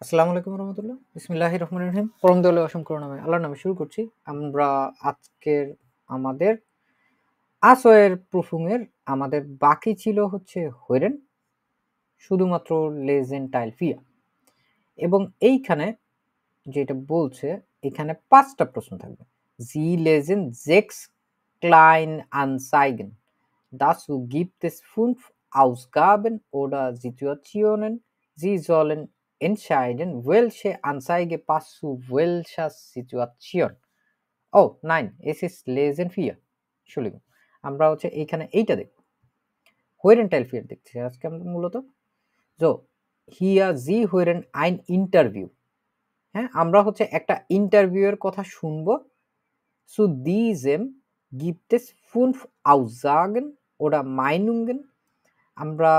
আসসালামু আলাইকুম রহমতুল্লাহ। বিসমিল্লাহির রহমানির রহিম। পরম দয়ালু অসংখ্য নামে আল্লাহর নামে শুরু করছি। আমরা আজকের আমাদের আসোয়ের প্রুফিং এর আমাদের বাকি ছিল হচ্ছে হৈরেন, শুধুমাত্র লেজেন্টাইল ফিয়া। এবং এইখানে যেটা বলছে, এখানে ৫ টা প্রশ্ন থাকবে। জি লেজেন 6 ক্লাইন আনসাইগেন dazu gibt es 5 Ausgaben oder Situationen. Sie sollen entscheiden, welche Anzeige passt zu welcher Situation. Oh nein, es ist Lesen 4. Entschuldigung. আমরা হচ্ছে এইখানে এইটা দেখব। Horizontal Field দেখছি আজকে আমরা মূলত। So, hier Sie hören ein Interview. হ্যাঁ, আমরা হচ্ছে একটা ইন্টারভিউ এর কথা শুনবো। Zu diesem gibt es 5 Aussagen oder Meinungen. আমরা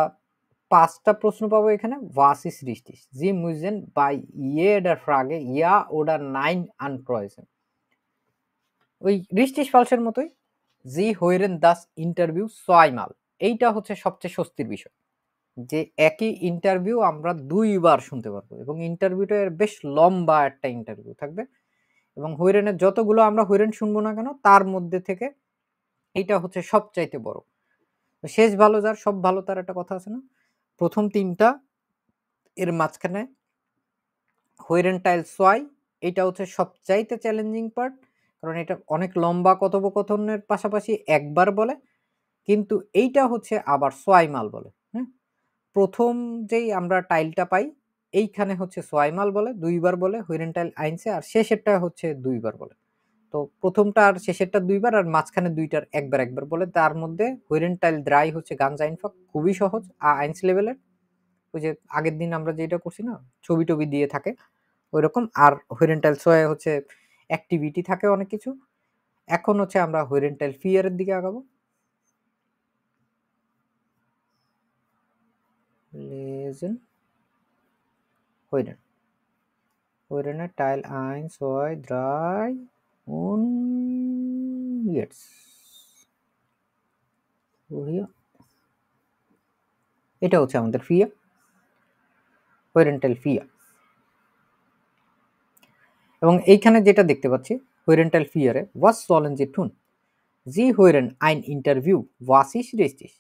৫ টা প্রশ্ন পাবো এখানে। Was ist richtig? Sie müssen bei jeder Frage Ja oder Nein ankreuzen. ওই richtig falsch এর মতোই। Sie hören das Interview zweimal. এইটা হচ্ছে সবচেয়ে স্বস্তির বিষয়। যে একই ইন্টারভিউ আমরা ২ বার শুনতে পারবো এবং ইন্টারভিউটা বেশ লম্বা একটা ইন্টারভিউ থাকবে এবং হৈরেনের যতগুলো আমরা হৈরেন শুনবো না কেন তার মধ্যে থেকে এইটা হচ্ছে সবচাইতে বড়। শেষ ভালো যার সব ভালো তার একটা কথা আছে না? প্রথম ৩ টা এর মাঝখানে হৈরেনটাইল সোয়াই এটা হচ্ছে সবচাইতে চ্যালেঞ্জিং পার্ট। কারণ এটা অনেক লম্বা কথোপকথনের পাশাপাশি একবার বলে, কিন্তু এইটা হচ্ছে আবার সোয়াইমাল বলে। হ্যাঁ? প্রথম যেই আমরা টাইলটা পাই এইখানে হচ্ছে সোয়াইমাল বলে, ২ বার বলে হৈরেনটাইল আইনসে, আর শেষেরটা হচ্ছে ২ বার বলে। তো প্রথমটা আর শেষেরটা ২ বার আর মাঝখানে ২ টার একবার বলে। তার মধ্যে হৈরেনটাইল দ্রাই হচ্ছে গানজ আইনফাক খুবই সহজ আইনস লেভেলের। ওই যে আগের দিন আমরা যেটা করছি না ছবি-টবি দিয়ে থাকে ওইরকম। আর হৈরেনটাইল সোয়ে হচ্ছে অ্যাক্টিভিটি থাকে অনেক কিছু। এখন হচ্ছে আমরা হৈরেনটাইল ফিয়ার এর দিকে আগাবো। লেজেন হৈরেন। হৈরেনের টাইল 1, 2, 3 und jetzt. Hier. এটা হচ্ছে আমাদের ফিয়া, হৈরেনটাইল ফিয়া। এবং এইখানে যেটা দেখতে পাচ্ছি হৈরেনটাইল ফিয়ারে was sollen Sie tun? Sie hören ein Interview. Was ist richtig?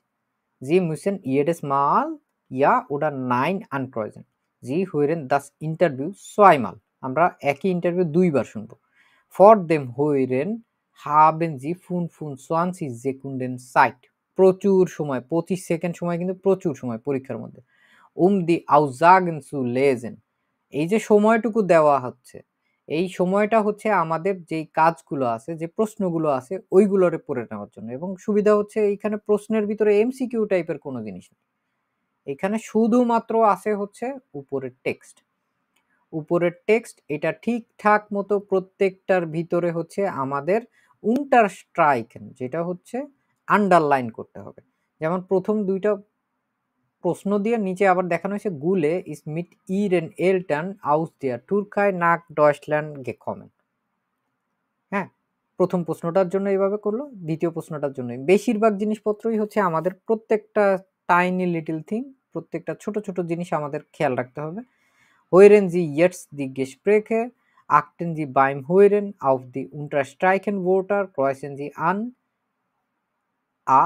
Sie müssen jedes Mal Ja oder Nein ankreuzen. Sie hören das Interview zweimal. আমরা একই ইন্টারভিউ ২ বার শুনবো। For dem Hören haben Sie 25 Sekunden Zeit. প্রচুর সময়, ২৫ second সময়, কিন্তু প্রচুর সময় পরীক্ষার মধ্যে। Die Aussagen zu lesen. এই যে সময়টুকু দেওয়া হচ্ছে, এই সময়টা হচ্ছে আমাদের যেই কাজগুলো আছে, যে প্রশ্নগুলো আছে ওইগুলোরে পড়ে নেওয়ার জন্য। এবং সুবিধা হচ্ছে এইখানে প্রশ্নের ভিতরে এমসিকিউ টাইপের কোনো জিনিস নেই। এখানে শুধুমাত্র আছে হচ্ছে উপরের টেক্সট। উপরের টেক্সট এটা ঠিকঠাক মতো প্রত্যেকটার ভিতরে হচ্ছে আমাদের unterstreichen, যেটা হচ্ছে আন্ডারলাইন করতে হবে। যেমন প্রথম ২ টা প্রশ্ন দিয়ে নিচে আবার দেখানো হয়েছে গুলে ইস মিট ইরেন এলটান আউস দেয়ার তুর্কাই নাক ডয়চল্যান্ড গেকমেন। হ্যাঁ, প্রথম প্রশ্নটার জন্য এইভাবে করলো, দ্বিতীয় প্রশ্নটার জন্য। বেশিরভাগ জিনিসপত্রই হচ্ছে আমাদের প্রত্যেকটা টাইনি লিটল থিং, প্রত্যেকটা ছোট ছোট জিনিস আমাদের খেয়াল রাখতে হবে। Hören Sie jetzt die Gespräche, achten Sie beim Hören auf die unterstreichen Wörter, kreuzen Sie an A,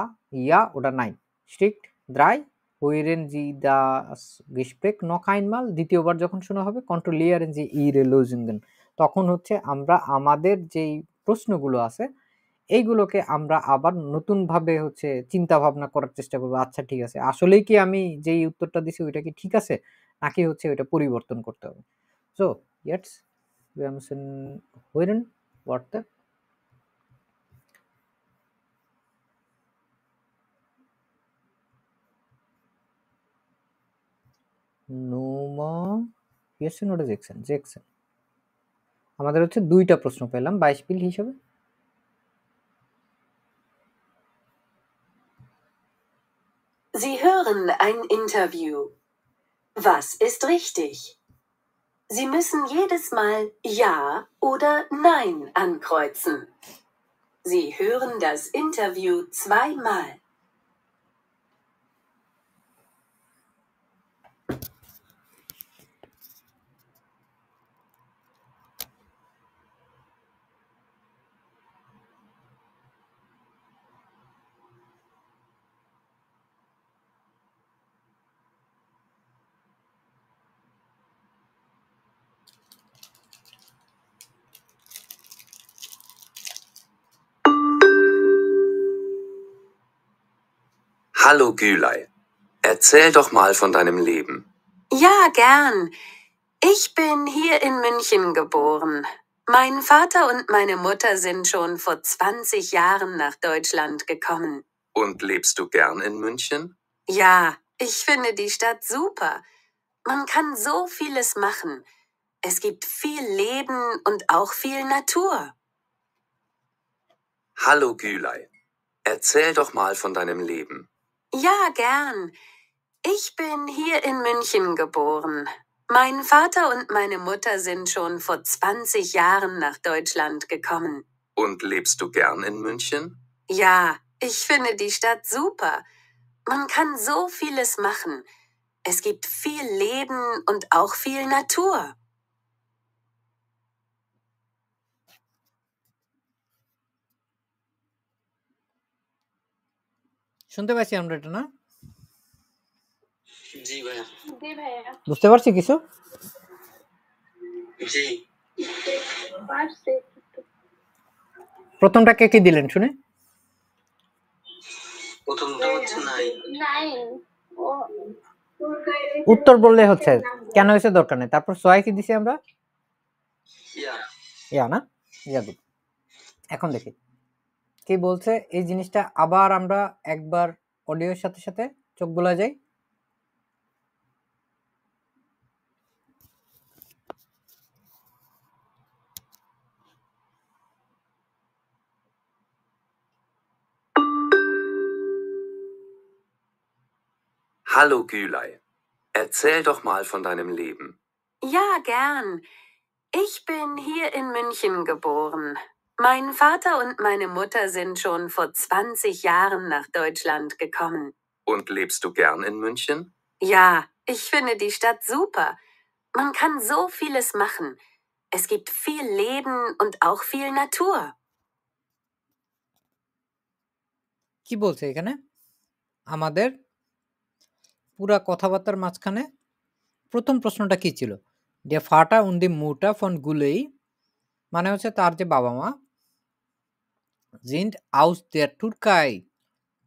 Ja oder Nein. Schritt 3. Hören Sie das Gespräch noch einmal. দ্বিতীয়বার যখন শোনা হবে kontrollieren Sie Ihre Lösungen. তখন হচ্ছে আমরা আমাদের যেই প্রশ্নগুলো আছে এইগুলোকে আমরা আবার নতুনভাবে হচ্ছে চিন্তা ভাবনা করার চেষ্টা করব। আচ্ছা ঠিক আছে, আসলেই কি আমি যেই উত্তরটা দিছি ওইটা কি ঠিক আছে, নাকি হচ্ছে ওইটা পরিবর্তন করতে হবে। So, jetzt wir müssen hören Worte. Nummer 14 oder 16? 16. আমাদের হচ্ছে ২ টা প্রশ্ন পেলাম ২২ পিল হিসাবে। Sie hören ein Interview. Was ist richtig? Sie müssen jedes Mal Ja oder Nein ankreuzen. Sie hören das Interview zweimal. Hallo Gülay. Erzähl doch mal von deinem Leben. Ja, gern. Ich bin hier in München geboren. Mein Vater und meine Mutter sind schon vor 20 Jahren nach Deutschland gekommen. Und lebst du gern in München? Ja, ich finde die Stadt super. Man kann so vieles machen. Es gibt viel Leben und auch viel Natur. Hallo Gülay. Erzähl doch mal von deinem Leben. Ja, gern. Ich bin hier in München geboren. Mein Vater und meine Mutter sind schon vor 20 Jahren nach Deutschland gekommen. Und lebst du gern in München? Ja, ich finde die Stadt super. Man kann so vieles machen. Es gibt viel Leben und auch viel Natur. শুনতে পাইছি আমরা এটা না? জি ভাইয়া। জি ভাইয়া। বুঝতে পারছি কিছু? জি। পারছি একটু। প্রথমটা কে কি দিলেন শুনে? প্রথমটা হচ্ছে নাই। 9 ও উত্তর বললে হচ্ছে কেন হয়েছে দরকার নেই। তারপর সোয়াই কি দিছি আমরা? ইয়া না? ইয়া গুড। এখন দেখি কি বলছে এই জিনিসটা আবার আমরা একবার অডিওর সাথে সাথে চোখ বোলা যাই। Hallo Gülay. Erzähl doch mal von deinem Leben. Ja, gern. Ich bin hier in München geboren. Mein Vater und meine Mutter sind schon vor 20 Jahren nach Deutschland gekommen. Und lebst du gern in München? Ja, ich finde die Stadt super. Man kann so vieles machen. Es gibt viel Leben und auch viel Natur. কি বলছে এখানে? আমাদের পুরা কথাবার্তার মাঝখানে প্রথম প্রশ্নটা কি ছিল? Der Vater und die Mutter von Gülay মানে হচ্ছে তার যে বাবা-মা sind aus der Türkei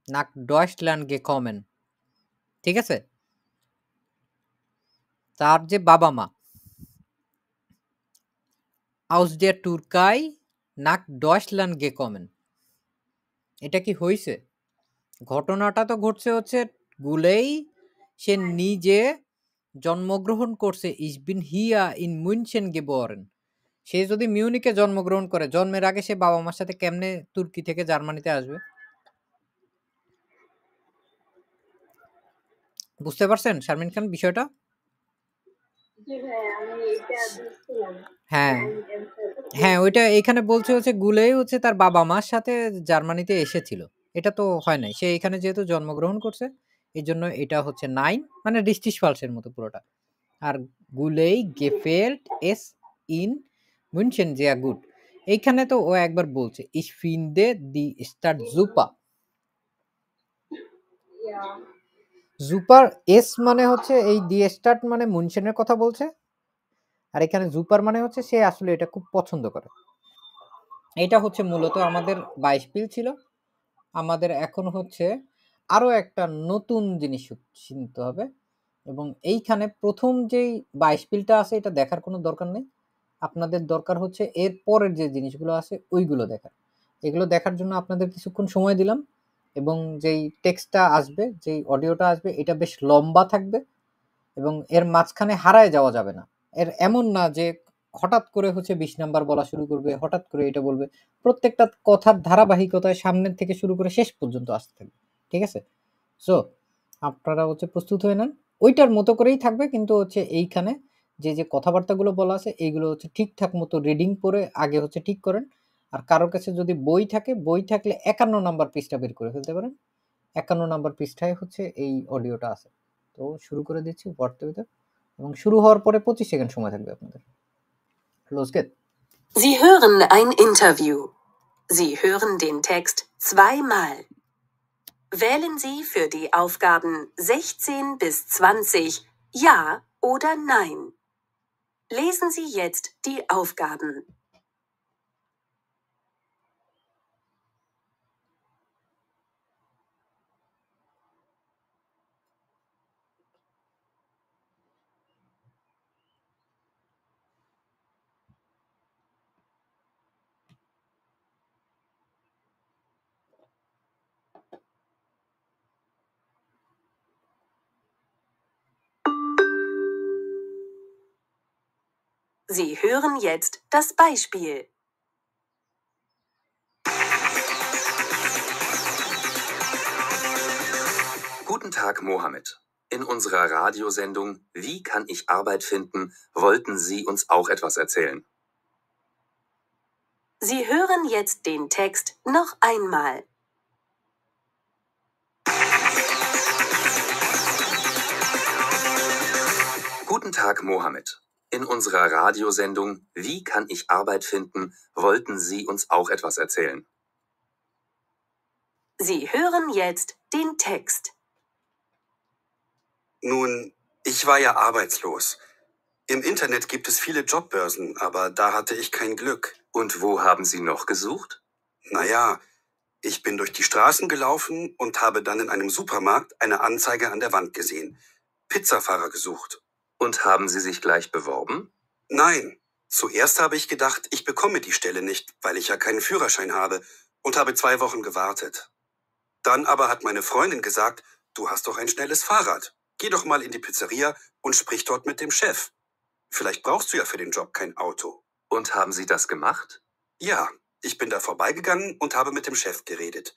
nach Deutschland gekommen. ঠিক আছে? তার যে বাবা-মা aus der Türkei nach Deutschland gekommen. এটা কি হইছে? ঘটনাটা তো ঘটছে হচ্ছে গুলেই সে নিজে জন্মগ্রহণ করছে ich bin hier in München geboren. সে যদি মিউনিকে জন্মগ্রহণ করে জন্মের আগে সে বাবা মার সাথে কেমনে তুর্কি থেকে জার্মানিতে আসবে? বুঝতে পারছেন শারমিন খান বিষয়টা? জি ভাইয়া আমি এটা বুঝছিলাম। হ্যাঁ হ্যাঁ ওইটা এখানে বলছে হচ্ছে গুলেই হচ্ছে তার বাবা মার সাথে জার্মানিতে এসেছিল। এটা তো হয় নাই। সে এখানে যেহেতু জন্মগ্রহণ করছে এই জন্য এটা হচ্ছে 9 মানে রিস্টিশ ফালসের মতো পুরোটা। আর গুলেই gefällt es in München sehr gut. এইখানে তো ও একবার বলছে ich finde die Stadt super. ইয়া super es মানে হচ্ছে এই die Stadt মানে মুনশেনের কথা বলছে। আর এখানে super মানে হচ্ছে সে আসলে এটা খুব পছন্দ করে। এটা হচ্ছে মূলত আমাদের 22 পিল ছিল। আমাদের এখন হচ্ছে আরো একটা নতুন জিনিস চিনতে হবে এবং এইখানে প্রথম যেই 22 পিলটা আছে এটা দেখার কোনো দরকার নেই। আপনাদের দরকার হচ্ছে এর পরের যে জিনিসগুলো আছে ওইগুলো দেখার। এগুলো দেখার জন্য আপনাদের কিছুক্ষণ সময় দিলাম এবং যেই টেক্সটটা আসবে, যেই অডিওটা আসবে এটা বেশ লম্বা থাকবে এবং এর মাঝখানে হারায় যাওয়া যাবে না। এর এমন না যে হঠাৎ করে হচ্ছে 20 নাম্বার বলা শুরু করবে, হঠাৎ করে এটা বলবে। প্রত্যেকটা কথার ধারাবাহিকতায় সামনের থেকে শুরু করে শেষ পর্যন্ত আসতে থাকবে। ঠিক আছে? সো আপনারা হচ্ছে প্রস্তুত হয়ে নেন। ওইটার মতো করেই থাকবে কিন্তু হচ্ছে এইখানে যে কথাবার্তাগুলো বলা আছে এইগুলো হচ্ছে ঠিকঠাক মতো রিডিং করে আগে হচ্ছে ঠিক করেন। আর কারোর কাছে যদি বই থাকে, বই থাকলে 51 নাম্বার পৃষ্ঠা বের করে ফেলতে পারেন। 51 নাম্বার পৃষ্ঠায় হচ্ছে এই অডিওটা আছে। তো শুরু করে দিচ্ছি হোয়াটসঅ্যাপে এবং শুরু হওয়ার পরে 25 সেকেন্ড সময় থাকবে আপনাদের। Los geht's. Sie hören ein Interview. Sie hören den Text zweimal. Wählen Sie für die Aufgaben 16 bis 20 Ja oder Nein. Lesen Sie jetzt die Aufgaben. Sie hören jetzt das Beispiel. Guten Tag, Mohammed. In unserer Radiosendung Wie kann ich Arbeit finden, wollten Sie uns auch etwas erzählen. Sie hören jetzt den Text noch einmal. Guten Tag, Mohammed. In unserer Radiosendung Wie kann ich Arbeit finden, wollten Sie uns auch etwas erzählen. Sie hören jetzt den Text. Nun, ich war ja arbeitslos. Im Internet gibt es viele Jobbörsen, aber da hatte ich kein Glück. Und wo haben Sie noch gesucht? Naja, ich bin durch die Straßen gelaufen und habe dann in einem Supermarkt eine Anzeige an der Wand gesehen. Pizzafahrer gesucht. Und haben Sie sich gleich beworben? Nein, zuerst habe ich gedacht, ich bekomme die Stelle nicht, weil ich ja keinen Führerschein habe, und habe 2 Wochen gewartet. Dann aber hat meine Freundin gesagt, du hast doch ein schnelles Fahrrad. Geh doch mal in die Pizzeria und sprich dort mit dem Chef. Vielleicht brauchst du ja für den Job kein Auto. Und haben Sie das gemacht? Ja, ich bin da vorbeigegangen und habe mit dem Chef geredet.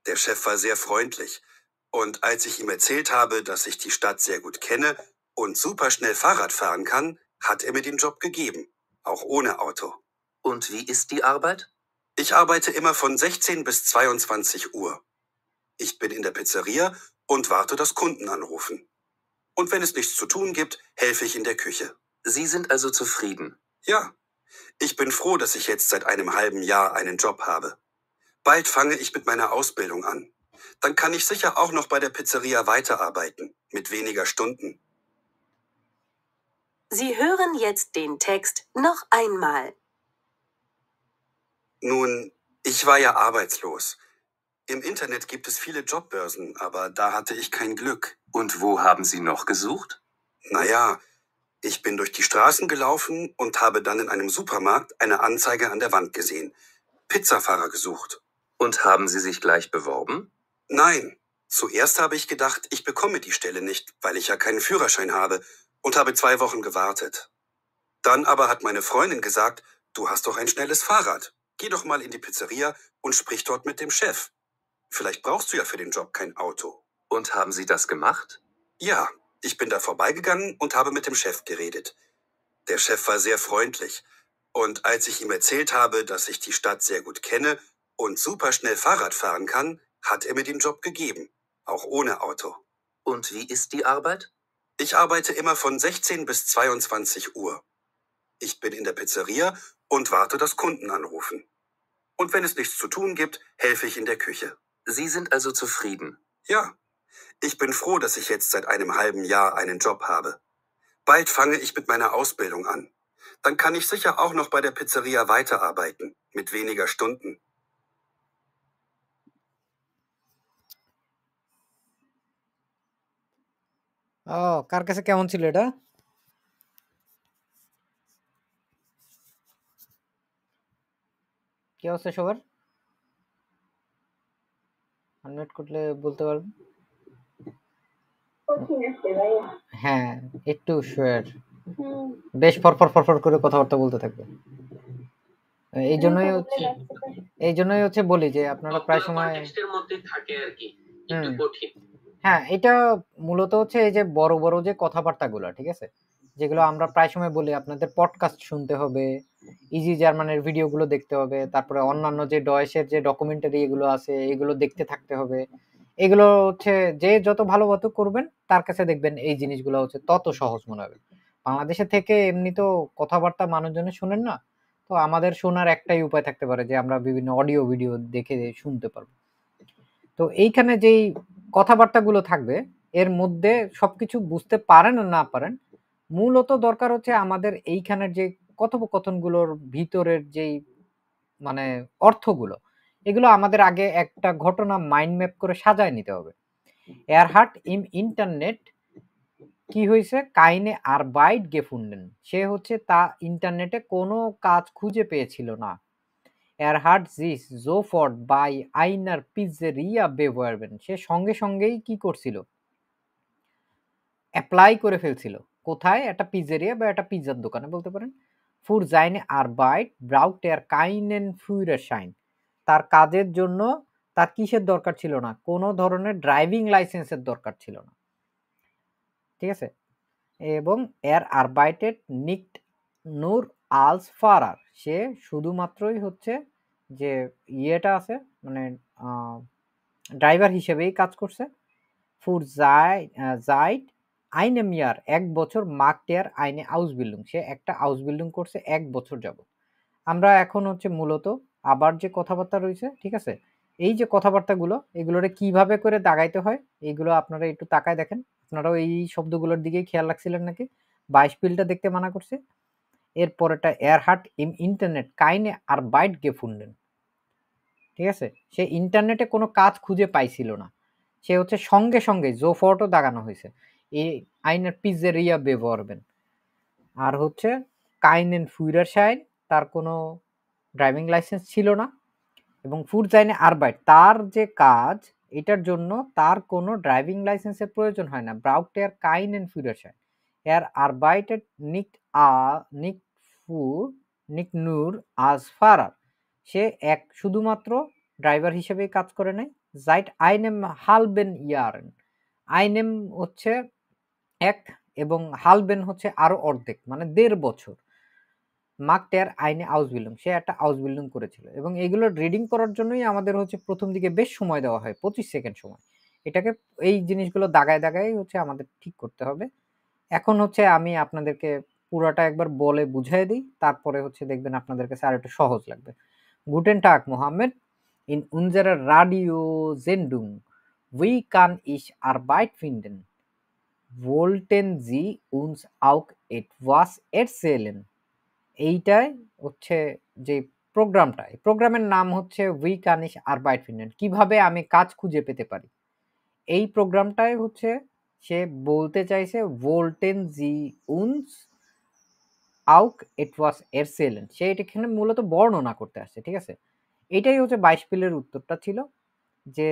Der Chef war sehr freundlich. Und als ich ihm erzählt habe, dass ich die Stadt sehr gut kenne und super schnell Fahrrad fahren kann, hat er mir den Job gegeben. Auch ohne Auto. Und wie ist die Arbeit? Ich arbeite immer von 16 bis 22 Uhr. Ich bin in der Pizzeria und warte, dass Kunden anrufen. Und wenn es nichts zu tun gibt, helfe ich in der Küche. Sie sind also zufrieden. Ja, ich bin froh, dass ich jetzt seit einem halben Jahr einen Job habe. Bald fange ich mit meiner Ausbildung an. Dann kann ich sicher auch noch bei der Pizzeria weiterarbeiten, mit weniger Stunden. Sie hören jetzt den Text noch einmal. Nun, ich war ja arbeitslos. Im Internet gibt es viele Jobbörsen, aber da hatte ich kein Glück. Und wo haben Sie noch gesucht? Naja, ich bin durch die Straßen gelaufen und habe dann in einem Supermarkt eine Anzeige an der Wand gesehen. Pizzafahrer gesucht. Und haben Sie sich gleich beworben? Nein, zuerst habe ich gedacht, ich bekomme die Stelle nicht, weil ich ja keinen Führerschein habe, und habe 2 Wochen gewartet. Dann aber hat meine Freundin gesagt, du hast doch ein schnelles Fahrrad. Geh doch mal in die Pizzeria und sprich dort mit dem Chef. Vielleicht brauchst du ja für den Job kein Auto. Und haben Sie das gemacht? Ja, ich bin da vorbeigegangen und habe mit dem Chef geredet. Der Chef war sehr freundlich. Und als ich ihm erzählt habe, dass ich die Stadt sehr gut kenne und super schnell Fahrrad fahren kann, hat er mir den Job gegeben. Auch ohne Auto. Und wie ist die Arbeit? Ich arbeite immer von 16 bis 22 Uhr. Ich bin in der Pizzeria und warte, dass Kunden anrufen. Und wenn es nichts zu tun gibt, helfe ich in der Küche. Sie sind also zufrieden. Ja, ich bin froh, dass ich jetzt seit einem halben Jahr einen Job habe. Bald fange ich mit meiner Ausbildung an. Dann kann ich sicher auch noch bei der Pizzeria weiterarbeiten, mit weniger Stunden. কার কাছে কেমন ছিল এটা? কি অবস্থা সবার? Unmute করলে বলতে পারবেন? কঠিন আছে ভাইয়া। হ্যাঁ, একটু শুয়ার। হুম, বেশ ফরফর করে কথাবার্তা বলতে থাকবে। এই জন্যই হচ্ছে বলি যে আপনারা প্রায় সময় কনটেক্সটের মধ্যেই থাকে আর কি, একটু হুম। কঠিন। হ্যাঁ, এটা মূলত হচ্ছে এই যে বড় যে কথাবার্তাগুলো, ঠিক আছে? যেগুলো আমরা প্রায় সময় বলি আপনাদের পডকাস্ট শুনতে হবে, ইজি জার্মানের ভিডিওগুলো দেখতে হবে, তারপরে অন্যান্য যে ডয়েশের যে ডকুমেন্টারি এগুলো আছে এগুলো দেখতে থাকতে হবে। এগুলো হচ্ছে যে যত ভালো করবেন তার কাছে দেখবেন এই জিনিসগুলো হচ্ছে তত সহজ মনে হবে। বাংলাদেশে থেকে এমনি তো কথাবার্তা মানুষজনে শোনেন না। তো আমাদের শোনার একটাই উপায় থাকতে পারে যে আমরা বিভিন্ন অডিও ভিডিও দেখে শুনতে পারবো। তো এইখানে যেই কথাবার্তাগুলো থাকবে এর মধ্যে সবকিছু বুঝতে পারেন আর না পারেন, মূলত দরকার হচ্ছে আমাদের এইখানের যে কথোপকথনগুলোর ভিতরের যেই মানে অর্থগুলো, এগুলো আমাদের আগে একটা ঘটনা মাইন্ড ম্যাপ করে সাজায় নিতে হবে। এরহার্ট ইম ইন্টারনেট কি হয়েছে? কাইনে আরবাইট গেফুন্ডেন। সে হচ্ছে তা ইন্টারনেটে কোনো কাজ খুঁজে পেয়েছিল না। এরহার্ট জিস জোফর্ট বাই আইনার পিজ্জেরিয়া বেভারবেন। সে সঙ্গেই কি করছিল? অ্যাপ্লাই করে ফেলছিল। কোথায়? একটা পিজ্জেরিয়া বা একটা পিজ্জার দোকানে বলতে পারেন। ফুর জাইনে আরবাইট ব্রাউট এর কাইনেন ফুইরারশাইন, তার কাজের জন্য তার কিসের দরকার ছিল না, কোনো ধরনের ড্রাইভিং লাইসেন্সের দরকার ছিল না, ঠিক আছে। এবং এর আরবাইটেড নিক্ট নূর আলস ফারার, সে শুধুমাত্রই হচ্ছে যে ইয়েটা আছে মানে ড্রাইভার হিসেবেই কাজ করছে। ফুর জাইট আইনেম ইয়ার, 1 বছর মার্কটেয়ার আইনে আউসবিল্ডিং, সে একটা আউসবিল্ডিং করছে 1 বছর যাবত। আমরা এখন হচ্ছে মূলত আবার যে কথাবার্তা রয়েছে, ঠিক আছে, এই যে কথাবার্তাগুলো এগুলোরে কিভাবে করে দাগাইতে হয় এইগুলো আপনারা একটু তাকায় দেখেন। আপনারাও এই শব্দগুলোর দিকেই খেয়াল রাখছিলেন নাকি? 22 পিলটা দেখতে মানা করছে। এরপরেটা এরহার্ট ইম ইন্টারনেট কাইনে আর বাইট গেফুন্ডেন, ঠিক আছে, সে ইন্টারনেটে কোনো কাজ খুঁজে পাইছিল না, সে হচ্ছে সঙ্গে সঙ্গে জোফর্টও দাগানো হয়েছে এই আইনের পিজেরিয়া বেভরবেন। আর হচ্ছে কাইনেন ফুইরারশাইন, তার কোনো ড্রাইভিং লাইসেন্স ছিল না। এবং ফুরজাইনে আরবাইট, তার যে কাজ এটার জন্য তার কোনো ড্রাইভিং লাইসেন্সের প্রয়োজন হয় না। ব্রাউটের কাইনেন ফুইরারশাইন এর আরবাইটেড নিক নিক নূর আজ ফারার, সে এক শুধুমাত্র ড্রাইভার হিসেবেই কাজ করে নাই। জাইট আইনেম হালবেন ইয়ারেন, আইনেম হচ্ছে 1 এবং হালবেন হচ্ছে আরো অর্ধেক মানে 1.5 বছর। মার্কটের আইনে আউসবিল্ডিং, সে একটা আউসবিল্ডিং করেছিল। এবং এগুলো রিডিং করার জন্যই আমাদের হচ্ছে প্রথম দিকে বেশ সময় দেওয়া হয়, 25 সেকেন্ড সময়। এটাকে এই জিনিসগুলো দাগায় দাগায় হচ্ছে আমাদের ঠিক করতে হবে। এখন হচ্ছে আমি আপনাদেরকে পুরাটা একবার বলে বুঝাই দিই, তারপরে হচ্ছে দেখবেন আপনাদের কাছে আর একটু সহজ লাগবে। Guten tug Mohammad, in unserer Radio-Sendung Wie kann ich Arbeit finden? Wollten Sie uns auch etwas erzählen? এইটাই হচ্ছে যে প্রোগ্রামটা, এই প্রোগ্রামের নাম হচ্ছে উই কান ইশ আরবাইট ফিন্ডেন, কিভাবে আমি কাজ খুঁজে পেতে পারি। এই প্রোগ্রামটাই হচ্ছে সে বলতে চাইছে ভোল্টেন জি উনস আউক এটওয়াস এরসেলেন, সে এখানে মূলত বর্ণনা করতে আসছে, ঠিক আছে। এটাই হচ্ছে 22 পিলের উত্তরটা ছিল, যে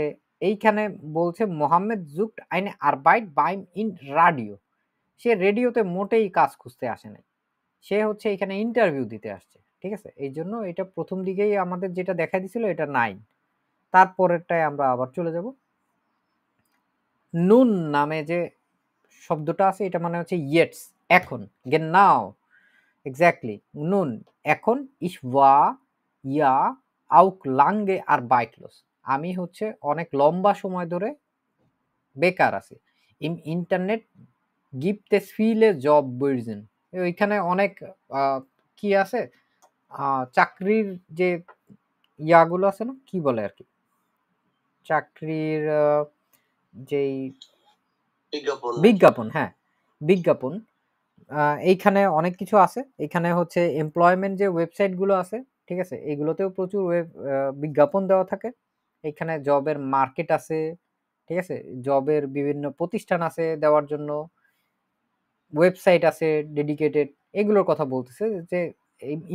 এইখানে বলছে মোহাম্মদ জুকট আইনে আরবাইট বাইম ইন রাডিও, সে রেডিওতে মোটেই কাজ খুঁজতে আসে নাই, সে হচ্ছে এখানে ইন্টারভিউ দিতে আসছে, ঠিক আছে। এই জন্য এটা প্রথম দিকেই আমাদের যেটা দেখা দিছিল এটা 9। তারপরেরটায় আমরা আবার চলে যাব। নুন নামে যে শব্দটা আছে এটা মানে হচ্ছে ইয়েটস, এখন, গেনাও, এক্স্যাক্টলি, নুন, এখন, ইশ ওয়া ইয়া আউক লাঙ্গে আর বাইটলস, আমি হচ্ছে অনেক লম্বা সময় ধরে বেকার আছি। ইম ইন্টারনেট গিফট এস ফিলে জব বইজেন, ওইখানে অনেক কি আছে চাকরির যে ইয়াগুলো আছে না, কি বলে আর কি, চাকরির যেই বিজ্ঞাপন, হ্যাঁ বিজ্ঞাপন, এইখানে অনেক কিছু আছে। এখানে হচ্ছে এমপ্লয়মেন্ট যে ওয়েবসাইটগুলো আছে, ঠিক আছে, এইগুলোতেও প্রচুর বিজ্ঞাপন দেওয়া থাকে। এখানে জবের মার্কেট আছে, ঠিক আছে, জবের বিভিন্ন প্রতিষ্ঠান আছে দেওয়ার জন্য, ওয়েবসাইট আছে ডেডিকেটেড, এগুলোর কথা বলতেছে যে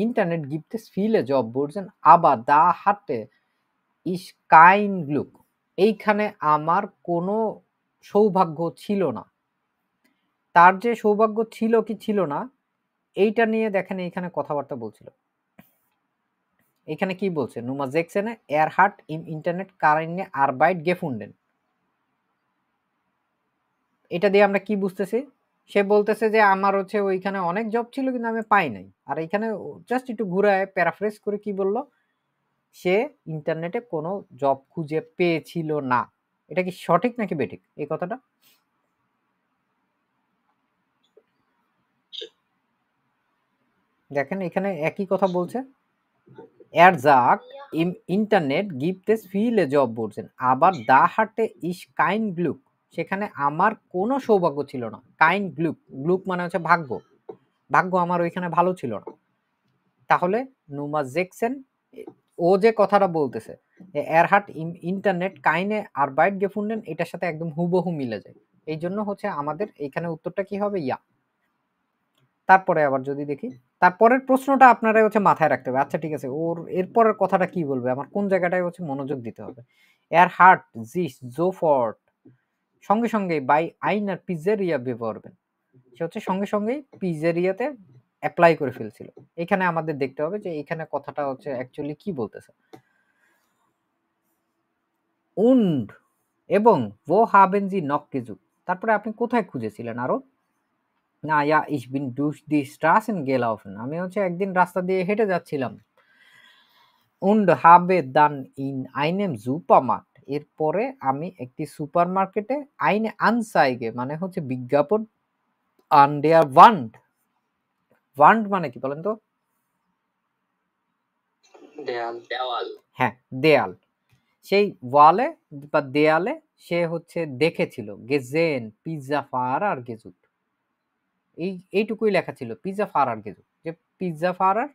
ইন্টারনেট গিফট এস ফিলে জব বোর্ডসেন আবার দা হাতে ইস কাইন গ্লুক, এইখানে আমার কোনো সৌভাগ্য ছিল না। তার যে সৌভাগ্য ছিল কি ছিল না এইটা নিয়ে দেখেন এইখানে কথাবার্তা বলছিল। এখানে কি বলছে, নুমা জেকসেনে এরহার্ট ইম ইন্টারনেট কারেন্টে আরবাইট গেফুন্ডেন, এটা দিয়ে আমরা কি বুঝতেছি, সে বলতেছে যে আমার হচ্ছে ওইখানে অনেক জব ছিল কিন্তু আমি পাই নাই। আর এইখানে জাস্ট একটু ঘুরায় প্যারাফ্রেজ করে কি বলল, সে ইন্টারনেটে কোনো জব খুঁজে পেয়েছিল না। এটা কি সঠিক নাকি বেঠিক এই কথাটা? দেখেন এখানে একই কথা বলছে, er sagt im Internet gibt es viele Jobboards, aber da hatte ich kein Glück, সেখানে আমার কোনো সৌভাগ্য ছিল না। কাইন গ্লুক, গ্লুক মানে হচ্ছে ভাগ্য, ভাগ্য আমার ওইখানে ভালো ছিল না। তাহলে নুমা জেকসেন ও যে কথাটা বলতেছে এরহার্ট ইন্টারনেট কাইনে আরবাইট গেফুন্ডেন, এটার সাথে একদম হুবহু মিলে যায়। এই জন্য হচ্ছে আমাদের এইখানে উত্তরটা কি হবে, ইয়া। তারপরে আবার যদি দেখি, তারপরের প্রশ্নটা আপনারা হচ্ছে মাথায় রাখতে হবে। আচ্ছা ঠিক আছে, ওর এরপরের কথাটা কি বলবে, আমার কোন জায়গাটায় হচ্ছে মনোযোগ দিতে হবে। এর হার্ট জিস জোফর্ট, সঙ্গে সঙ্গে বাই আইনার পিজেরিয়া বেভরবেন, সে হচ্ছে সঙ্গে সঙ্গেই পিজেরিয়াতে অ্যাপ্লাই করে ফেলছিল। এখানে আমাদের দেখতে হবে যে এখানে কথাটা হচ্ছে অ্যাকচুয়ালি কি বলতেছে। und এবং wo haben Sie noch gesucht? তারপরে আপনি কোথায় খুঁজেছিলেন আরো? না ja, ich bin durch die Straßen gelaufen. আমি হচ্ছে একদিন রাস্তা দিয়ে হেঁটে যাচ্ছিলাম। und habe dann in einem Supermarkt, এরপরে আমি একটি সুপারমার্কেটে eine Anzeige মানে হচ্ছে বিজ্ঞাপন an der Wand. Wand মানে কি বলেন তো? দেওয়াল হ্যাঁ, দেয়াল। সেই ওয়ালে বা দেয়ালে সে হচ্ছে দেখেছিল gesehen Pizza Fahrer gesucht. এইটুকুই লেখা ছিল পিৎজা ফারার gesucht, যে পিৎজা ফারার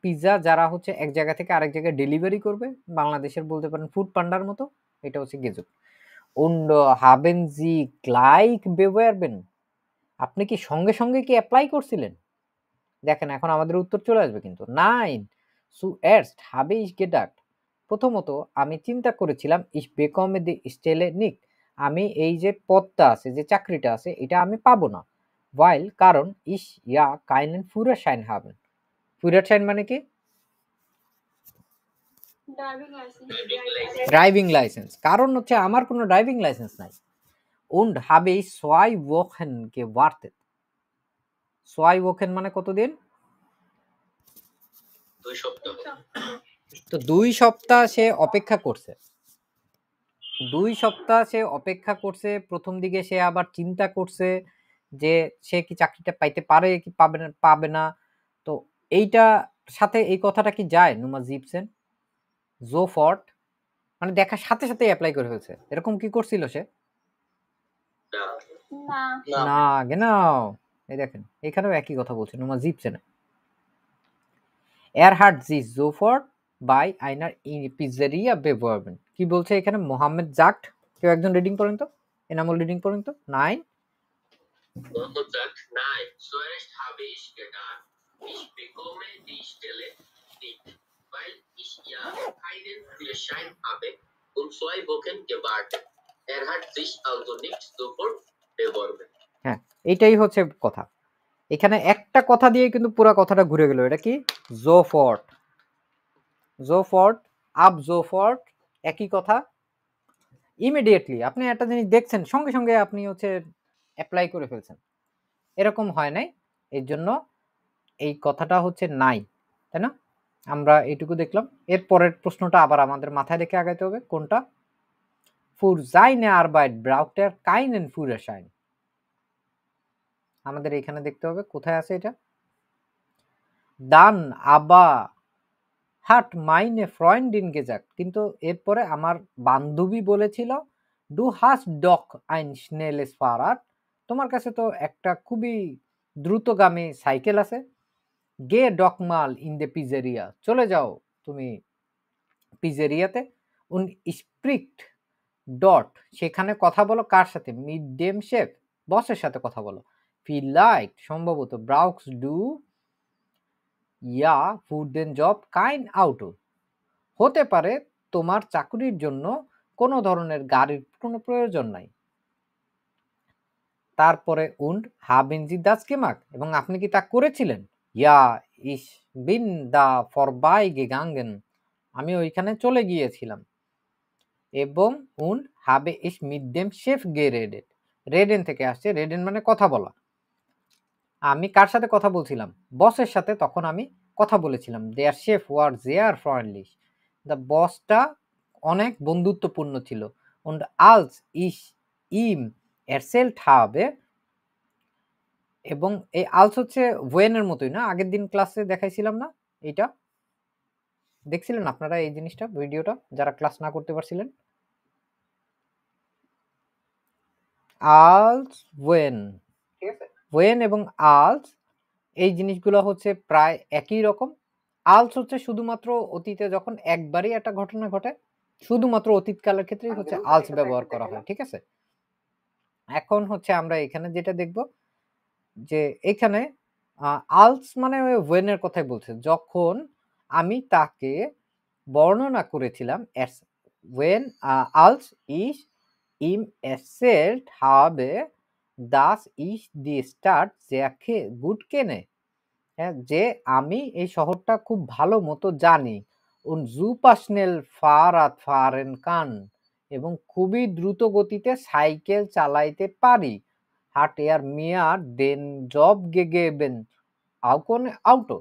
পিৎজা যারা হচ্ছে এক জায়গা থেকে আরেক জায়গায় ডেলিভারি করবে, বাংলাদেশের বলতে পারেন ফুড পান্ডার মতো, এটা হচ্ছে gesucht. Und haben Sie gleich bewerben? আপনি কি সঙ্গে সঙ্গে কি অ্যাপ্লাই করছিলেন? দেখেন এখন আমাদের উত্তর চলে আসবে কিন্তু। Nein, zuerst habe ich gedacht. প্রথমত আমি চিন্তা করেছিলাম ich bekomme die Stelle nicht. আমি এই যে পদটা আছে, যে চাকরিটা আছে, এটা আমি পাবো না। Weil কারণ ich ja keinen Führerschein habe. Führerschein মানে কি? Driving licence driving licence. কারণ হচ্ছে আমার কোনো ড্রাইভিং লাইসেন্স নাই। Und habe ich 2 Wochen gewartet. 2 Wochen মানে কতদিন? 2 সপ্তাহ তো 2 সপ্তাহ সে অপেক্ষা করছে। 2 সপ্তাহ সে অপেক্ষা করছে। প্রথম দিকে সে আবার চিন্তা করছে যে সে কি চাকরিটা পাইতে পারে কি পাবে না। তো এইটা সাথে এই কথাটা কি যায় নুমা জিপসেন? জোফর্ট মানে দেখার সাথে সাথে অ্যাপ্লাই করে ফেলছে। এরকম কি করছিল সে? না না না, genau. এই দেখেন এখানেও একই কথা বলছে নুমা জিপসেন। Er hat sich sofort bei einer Pizzeria beworben. কি বলছে এখানে? মোহাম্মদ জাক্ট। কেউ একজন রিডিং করেন তো, এনামুল রিডিং করেন তো। 9 Mohammed sagt, nein, zuerst habe ich gedacht, ich bekomme die Stelle nicht, weil ich ja keinen Führerschein habe und 2 Wochen gewartet. Er hat sich also nicht sofort beworben. হ্যাঁ, এটাই হচ্ছে কথা। এখানে একটা কথা দিয়ে কিন্তু পুরো কথাটা ঘুরে গেল। এটা কি? জোফর্ট। জোফর্ট, আব জোফর্ট একই কথা। ইমিডিয়েটলি আপনি একটা জিনিস দেখছেন, সঙ্গে সঙ্গে আপনি হচ্ছে অ্যাপ্লাই করে ফেলছেন, এরকম হয় নাই। এর জন্য এই কথাটা হচ্ছে নাই, তাই না? আমরা এইটুকু দেখলাম। এর পরের প্রশ্নটা আবার আমাদের মাথায় রেখে আগাইতে হবে। কোনটা? Für seine Arbeit braucht er keinen Führerschein. আমাদের এখানে দেখতে হবে কোথায় আছে এটা। Dann aber hat meine Freundin gesagt, কিন্তু এরপরে আমার বান্ধবী বলেছিল du hast doch ein schnelles Fahrrad, তোমার কাছে তো একটা খুবই দ্রুতগামী সাইকেল আছে। Geh doch mal in die Pizzeria, চলে যাও তুমি পিজেরিয়াতে। Und spricht dort, সেখানে কথা বলো কার সাথে? mit dem Chef, বসের সাথে কথা বলো। Vielleicht সম্ভবত brauchst du ja für den Job kein Auto, হতে পারে তোমার চাকরির জন্য কোনো ধরনের গাড়ির কোনো প্রয়োজন নাই। তারপরে und haben Sie das gemacht, এবং আপনি কি তা করেছিলেন? Ja, ich bin da vorbeigegangen, আমি ওইখানে চলে গিয়েছিলাম। এবং und habe ich mit dem Chef geredet, reden থেকে আসছে, reden মানে কথা বলা। আমি কার সাথে কথা বলছিলাম? বসের সাথে তখন আমি কথা বলেছিলাম। Der Chef war sehr freundlich, the বসটা অনেক বন্ধুত্বপূর্ণ ছিল। Und als ich ihm erzählt habe, এবং এই als হচ্ছে when এর মতোই না, আগের দিন ক্লাসে দেখাইছিলাম না এইটা? দেখছিলেন আপনারা এই জিনিসটা, ভিডিওটা, যারা ক্লাস না করতে পারছিলেন? als when, ঠিক আছে? when এবং als এই জিনিসগুলো হচ্ছে প্রায় একই রকম। als হচ্ছে শুধুমাত্র অতীতে যখন একবারই একটা ঘটনা ঘটে, শুধুমাত্র অতীতকালের ক্ষেত্রেই হচ্ছে als ব্যবহার করা হয়, ঠিক আছে? এখন হচ্ছে আমরা এখানে যেটা দেখব যে এখানে als মানে when এর কথাই বলছে, যখন আমি তাকে বর্ণনা করেছিলাম when als ich ihm erzählt habe, dass ich die Stadt sehr gut kenne. হ্যাঁ, যে আমি এই শহরটা খুব ভালো মতো জানি। und super schnell Fahrrad fahren kann এবং খুবই দ্রুত গতিতে সাইকেল চালাইতে পারি। hat er mir den Job gegeben auch ohne Auto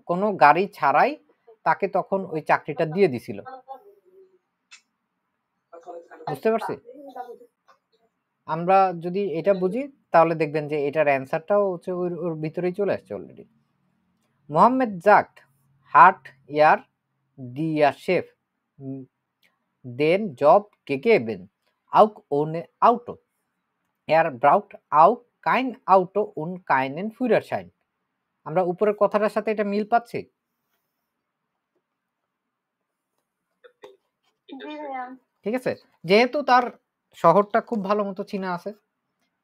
কোনো গাড়ি ছাড়াই তাকে তখন ওই চাকরিটা দিয়ে দিছিল। বুঝতে পারছি? আমরা যদি এটা বুঝি তাহলে দেখবেন যে এটার অ্যান্সারটাও হচ্ছে ওর ভিতরেই চলে আসছে already. Mohammed sagt, hat er der Chef den Job gegeben, auch ohne Auto. Er braucht auch kein Auto und keinen Führerschein. আমরা উপরের কথাটার সাথে এটা মিল পাচ্ছি? জি ভাইয়া। ঠিক আছে? যেহেতু তার শহরটা খুব ভালো মতো চিনা আছে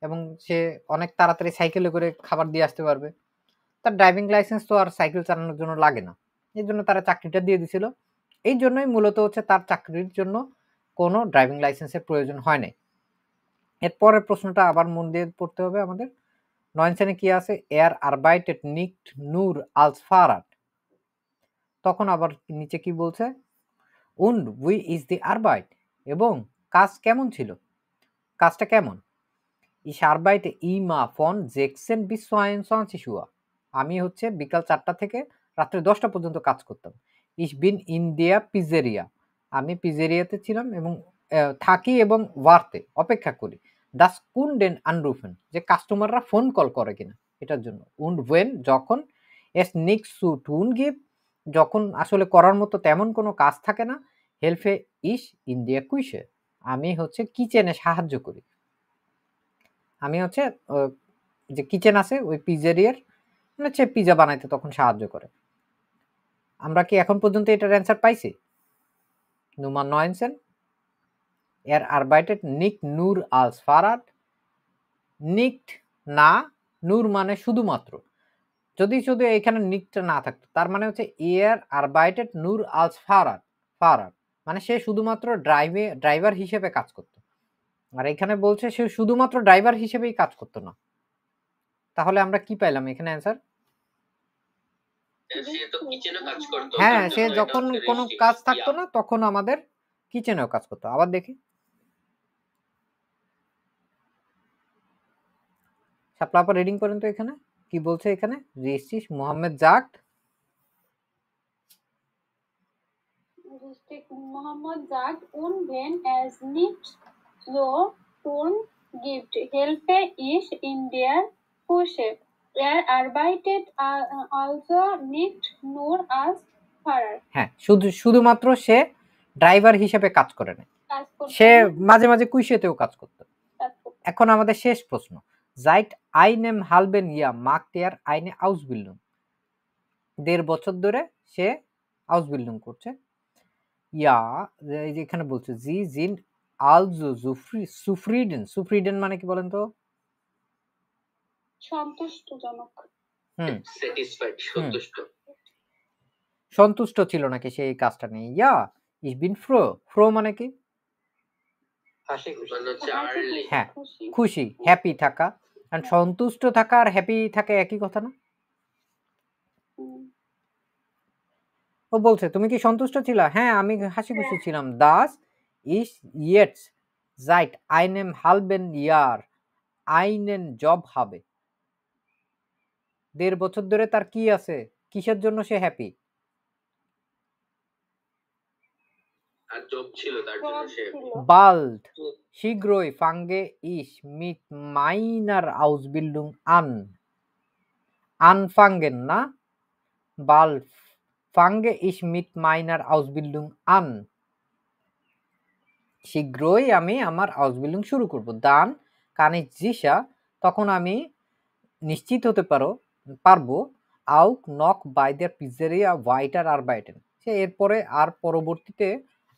এবং সে অনেক তাড়াতাড়ি সাইকেলে করে খাবার দিয়ে আসতে পারবে। তার ড্রাইভিং লাইসেন্স তো আর সাইকেল চালানোর জন্য লাগে না। এই জন্য তারা চাকরিটা দিয়ে দিছিল। এই জন্যই মূলত হচ্ছে তার চাকরির জন্য কোনো ড্রাইভিং লাইসেন্সের প্রয়োজন হয় নাই। এরপরের প্রশ্নটা আবার মন দিয়ে পড়তে হবে আমাদের। 9 শ্রেণী কি আছে? Er arbeitet nicht nur als Fahrrad. তখন আবার নিচে কি বলছে? Und wie ist die Arbeit? এবং কাজ কেমন ছিল? কাজটা কেমন? Ich arbeite immer von 16 bis 22 Uhr. আমি হচ্ছে বিকাল 4টা থেকে রাত্রে 10টা পর্যন্ত কাজ করতাম। Ich bin in der Pizzeria. আমি পিজেরিয়াতে ছিলাম এবং থাকি এবং ওয়ার্তে অপেক্ষা করি। Das Kunden anrufen যে কাস্টমাররা ফোন কল করে কিনা এটার জন্য। Und when যখন es nichts zu tun gibt যখন আসলে করার মতো তেমন কোনো কাজ থাকে না helfe ich in der Küche. আমি হচ্ছে কিচেনে সাহায্য করি। আমি হচ্ছে যে কিচেন আছে ওই পিজ্জারিয়ার হচ্ছে পিজা বানাইতে তখন সাহায্য করে। আমরা কি এখন পর্যন্ত এটার অ্যান্সার পাইছি? Nummer 19 Er arbeitet nicht nur als Fahrrad. Nicht না nur মানে শুধুমাত্র। যদি শুধু এখানে নিকটা না থাকতো তার মানে হচ্ছে Er arbeitet nur als Fahrrad. Fahrrad মানে সে শুধুমাত্র ড্রাইভার হিসেবে কাজ করত। আর এখানে বলছে সে শুধুমাত্র ড্রাইভার হিসেবেই কাজ করতো না। তাহলে আমরা কি পাইলাম এখানে অ্যান্সার? সে তো কিচেনে কাজ করতো। হ্যাঁ, সে যখন কোনো কাজ থাকতো না তখন আমাদের কিচেনেও কাজ করতো। আবার দেখি শাপলা আপা রিডিং করেন তো এখানে কি বলছে এখানে রিস্টিস মোহাম্মদ জাট Mohammed sagt, und wenn es nicht so tun gibt, helfe ich in der Küche. Er arbeitet also nicht nur als Fahrer. হ্যাঁ শুধুমাত্র সে ড্রাইভার হিসেবে কাজ করে না, সে মাঝে মাঝে কুইশেতেও কাজ করত। এখন আমাদের শেষ প্রশ্ন seit einem halben Jahr macht er eine Ausbildung 1.5 বছর ধরে সে Ausbildung করছে। ইয়া এই যে এখানে বলছে জি জিন also zufrieden মানে কি বলেন তো? সন্তুষ্টজনক। স্যাটিসফাইড, সন্তুষ্ট। সন্তুষ্ট ছিল নাকি সেই কাজটা নিয়ে? ইয়া ich bin froh মানে কি? হাসি খুশি। হ্যাঁ খুশি, হ্যাপি থাকা। কারণ সন্তুষ্ট থাকা আর হ্যাপি থাকা একই কথা না? ও বলছে তুমি কি সন্তুষ্ট ছিলা? হ্যাঁ আমি হাসি খুশি ছিলাম। das ist jetzt seit einem halben Jahr einen Job habe 1.5 বছর ধরে তার কি আছে, কিসের জন্য সে হ্যাপি? আর জব ছিল তার জন্য সে bald শীঘ্রই fange ich mit meiner Ausbildung an anfangen না bald fange ich mit meiner Ausbildung an শীঘ্রই আমি আমার Ausbildung শুরু করব। dann kann ich sicher তখন আমি নিশ্চিত হতে পারবো auch noch bei der Pizzeria weiter arbeiten সে এরপরে আর পরবর্তীতে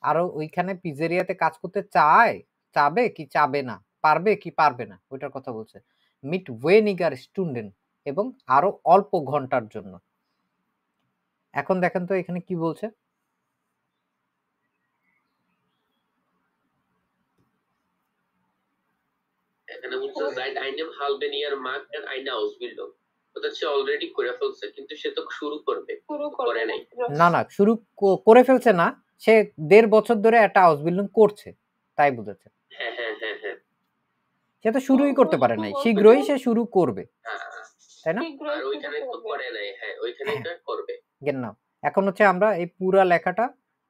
আরো ওইখানে পিজ্জারিয়াতে কাজ করতে চাবে কি চাবে না, পারবে কি পারবে না ওইটার কথা বলছে। mit weniger Stunden এবং আরো অল্প ঘন্টার জন্য। এখন দেখেন তো এখানে কি বলছে? এখানে বলছে seit einem halben Jahr macht er eine Ausbildung ওটা সে অলরেডি করে ফেলছে, কিন্তু সে তো শুরু করবে, শুরু করে করবে নাই। মাত্র। না শুরু করে ফেলছে না, সে 1.5 বছর ধরে একটা হাউস বিল্ডিং করছে, তাই বুঝেছে। হ্যাঁ হ্যাঁ হ্যাঁ হ্যাঁ সে তো শুরুই করতে পারে নাই, শীঘ্রই সে শুরু করবে, হ্যাঁ, তাই না? শীঘ্রই আর শুরু ওইখানে তো করবে। করে নাই, হ্যাঁ ওইখানে হ্যাঁ। তো করবে। জ্ঞান নাও। এখন হচ্ছে আমরা এই পুরা লেখাটা